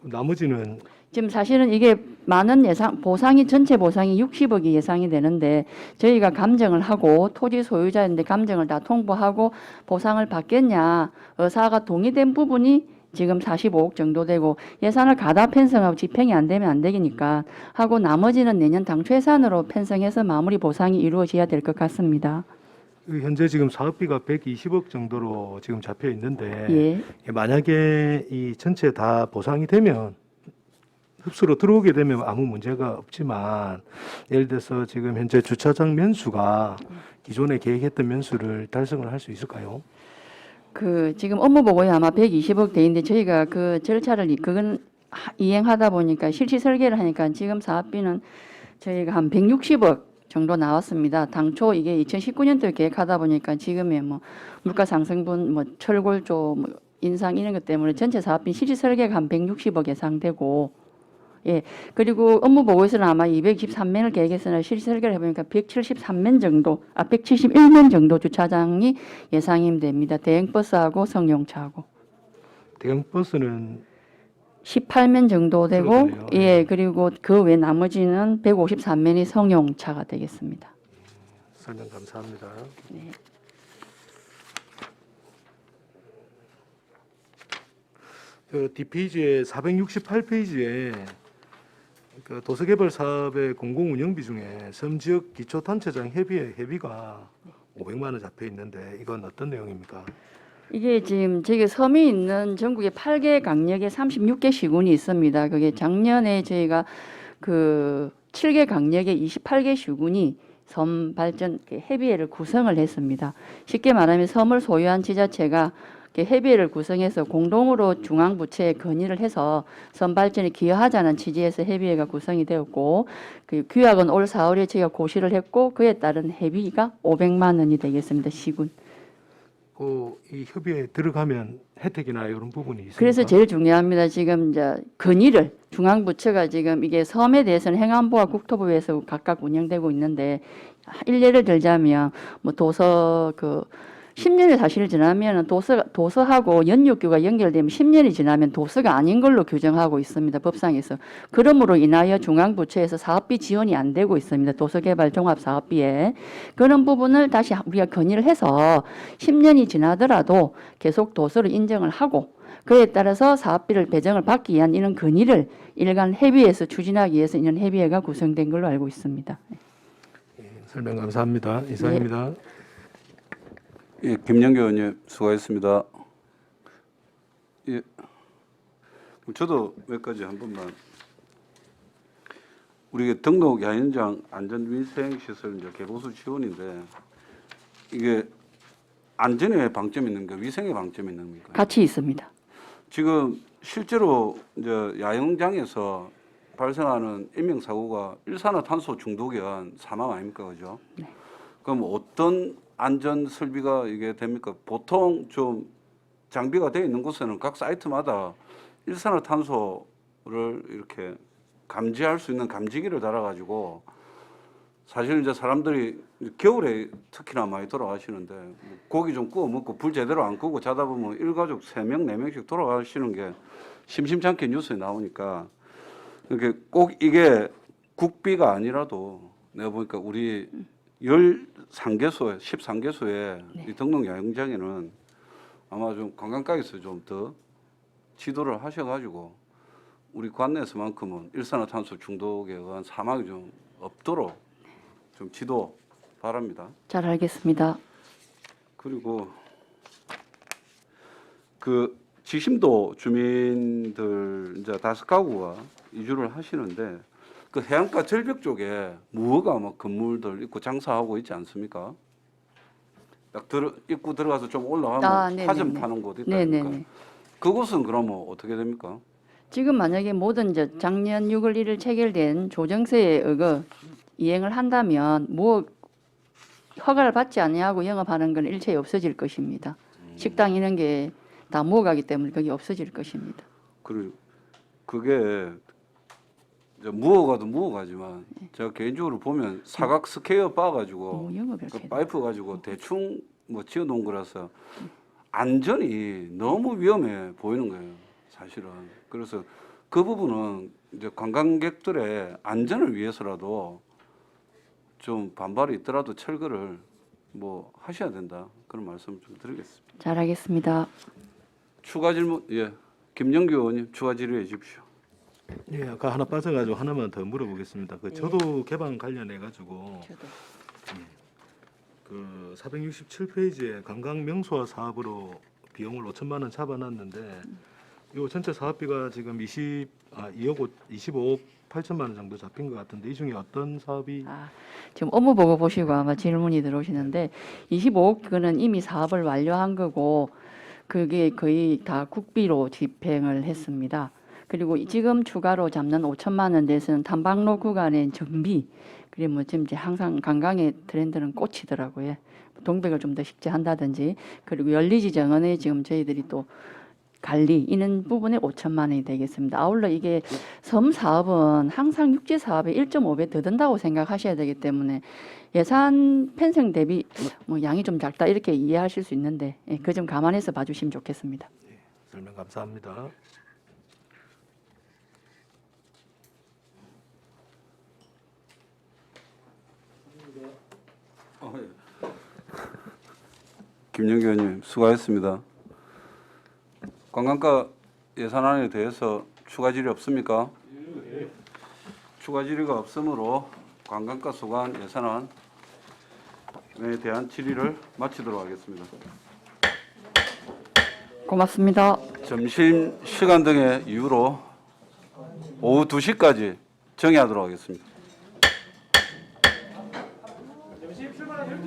나머지는 지금 사실은 이게 많은 예상 보상이 전체 보상이 60억이 예상이 되는데 저희가 감정을 하고 토지 소유자인데 감정을 다 통보하고 보상을 받겠냐 의사가 동의된 부분이 지금 45억 정도 되고 예산을 가다 편성하고 집행이 안 되면 안 되니까 하고 나머지는 내년 당초 예산으로 편성해서 마무리 보상이 이루어져야 될 것 같습니다. 현재 지금 사업비가 120억 정도로 지금 잡혀 있는데 예. 만약에 이 전체 다 보상이 되면 흡수로 들어오게 되면 아무 문제가 없지만 예를 들어서 지금 현재 주차장 면수가 기존에 계획했던 면수를 달성을 할 수 있을까요? 그 지금 업무 보고에 아마 120억 돼 있는데 저희가 그 절차를 그건 이행하다 보니까 실시 설계를 하니까 지금 사업비는 저희가 한 160억 정도 나왔습니다. 당초 이게 2019년도에 계획하다 보니까 지금의 뭐 물가 상승분, 뭐 철골조, 뭐 인상 이런 것 때문에 전체 사업비 실시 설계가 한 160억 예상되고, 예 그리고 업무 보고에서는 아마 223면을 계획했으나 실시 설계를 해보니까 173면 정도, 171면 정도 주차장이 예상이 됩니다. 대행버스하고 성용차하고. 대형버스는 18면 정도 되고 그러네요. 예 그리고 그 외 나머지는 153면이 성용차가 되겠습니다. 설명 감사합니다. 네. 그 뒷페이지에 468페이지에 그 도서개발 사업의 공공운영비 중에 섬지역 기초단체장 회비가 500만 원 잡혀 있는데 이건 어떤 내용입니까? 이게 지금 저기 섬이 있는 전국에 8개 강역에 36개 시군이 있습니다. 그게 작년에 저희가 그 7개 강역에 28개 시군이 섬 발전 협의회를 구성을 했습니다. 쉽게 말하면 섬을 소유한 지자체가 협의회를 구성해서 공동으로 중앙부처에 건의를 해서 섬 발전에 기여하자는 취지에서 협의회가 구성이 되었고 그 규약은 올 4월에 저희가 고시를 했고 그에 따른 회비가 500만 원이 되겠습니다. 시군. 이 협의에 들어가면 혜택이나 이런 부분이 있습니까? 그래서 제일 중요합니다. 지금 이제 건의를 중앙부처가 지금 이게 섬에 대해서는 행안부와 국토부에서 각각 운영되고 있는데 일례를 들자면 뭐 도서 그 10년이 사실 지나면 도서하고 연육교가 연결되면 10년이 지나면 도서가 아닌 걸로 규정하고 있습니다. 법상에서. 그러므로 인하여 중앙부처에서 사업비 지원이 안 되고 있습니다. 도서개발 종합사업비에. 그런 부분을 다시 우리가 건의를 해서 10년이 지나더라도 계속 도서를 인정을 하고 그에 따라서 사업비를 배정을 받기 위한 이런 건의를 일간 협의회에서 추진하기 위해서 이런 협의회가 구성된 걸로 알고 있습니다. 설명 감사합니다. 이상입니다. 예, 김영규 의원님 수고하셨습니다. 예, 그럼 저도 몇 가지 한 번만. 우리 등록 야영장 안전위생시설 이제 개보수 지원인데 이게 안전에 방점이 있는 거, 위생에 방점이 있는 겁니까? 같이 있습니다. 지금 실제로 이제 야영장에서 발생하는 인명사고가 일산화탄소 중독에 의한 사망 아닙니까, 그죠? 네. 그럼 어떤 안전 설비가 이게 됩니까? 보통 좀 장비가 되어 있는 곳에는 각 사이트마다 일산화탄소를 이렇게 감지할 수 있는 감지기를 달아가지고 사실 이제 사람들이 겨울에 특히나 많이 돌아가시는데 고기 좀 구워 먹고 불 제대로 안 끄고 자다 보면 일가족 3명, 4명씩 돌아가시는 게 심심찮게 뉴스에 나오니까 이렇게 꼭 이게 국비가 아니라도 내가 보니까 우리 13개소에 13개소에 네. 이 등록 야영장에는 아마 좀 관광가에서 좀 더 지도를 하셔가지고 우리 관내에서만큼은 일산화탄소 중독에 의한 사망이 좀 없도록 좀 지도 바랍니다. 잘 알겠습니다. 그리고 그 지심도 주민들 이제 5가구가 이주를 하시는데 그 해안가 절벽 쪽에 무허가 막 건물들 있고 장사하고 있지 않습니까? 딱 입구 들어가서 좀 올라가면 네네네. 파전 파는 곳 있다. 네네네. 그곳은 그러면 어떻게 됩니까? 지금 만약에 모든 작년 6월 1일 체결된 조정세에 의거 이행을 한다면 허가를 받지 아니하고 영업하는 건 일체에 없어질 것입니다. 식당 이런 게 다 무허가기 때문에 거기 없어질 것입니다. 그리고 그게 이제 무허가도 무허가지만 제가 개인적으로 보면 사각 스퀘어 바 가지고 영업이 그 이렇게 파이프 가지고 대충 뭐 지어 놓은 거라서 안전이 너무 위험해 보이는 거예요, 사실은. 그래서 그 부분은 이제 관광객들의 안전을 위해서라도 좀 반발이 있더라도 철거를 뭐 하셔야 된다, 그런 말씀 좀 드리겠습니다. 잘하겠습니다. 추가 질문, 예, 김영규 의원님 추가 질의해 주십시오. 예, 아까 하나 빠져가지고 하나만 더 물어보겠습니다. 그 저도 개방 관련해 가지고 그 467페이지에 관광 명소화 사업으로 비용을 5천만 원 잡아놨는데 이 전체 사업비가 지금 25억 8천만 원 정도 잡힌 것 같은데 이 중에 어떤 사업이 지금 업무 보고 보시고 아마 질문이 들어오시는데 25억 그거는 이미 사업을 완료한 거고 그게 거의 다 국비로 집행을 했습니다. 그리고 지금 추가로 잡는 5천만 원 대해서는 탐방로 구간의 정비 그리고 뭐 지금 이제 항상 관광의 트렌드는 꽃이더라고요. 동백을 좀 더 식재한다든지 그리고 연리지 정원에 지금 저희들이 또 관리 이런 부분에 5천만 원이 되겠습니다. 아울러 이게 섬 사업은 항상 육지 사업의 1.5배 더 든다고 생각하셔야 되기 때문에 예산 편성 대비 뭐 양이 좀 작다 이렇게 이해하실 수 있는데 그 점 감안해서 봐주시면 좋겠습니다. 설명 감사합니다. 김영규 의원님 수고하셨습니다. 관광가 예산안에 대해서 추가 질의 없습니까? 추가 질의가 없으므로 관광가 소관 예산안에 대한 질의를 마치도록 하겠습니다. 고맙습니다. 점심 시간 등의 이유로 오후 2시까지 정의하도록 하겠습니다.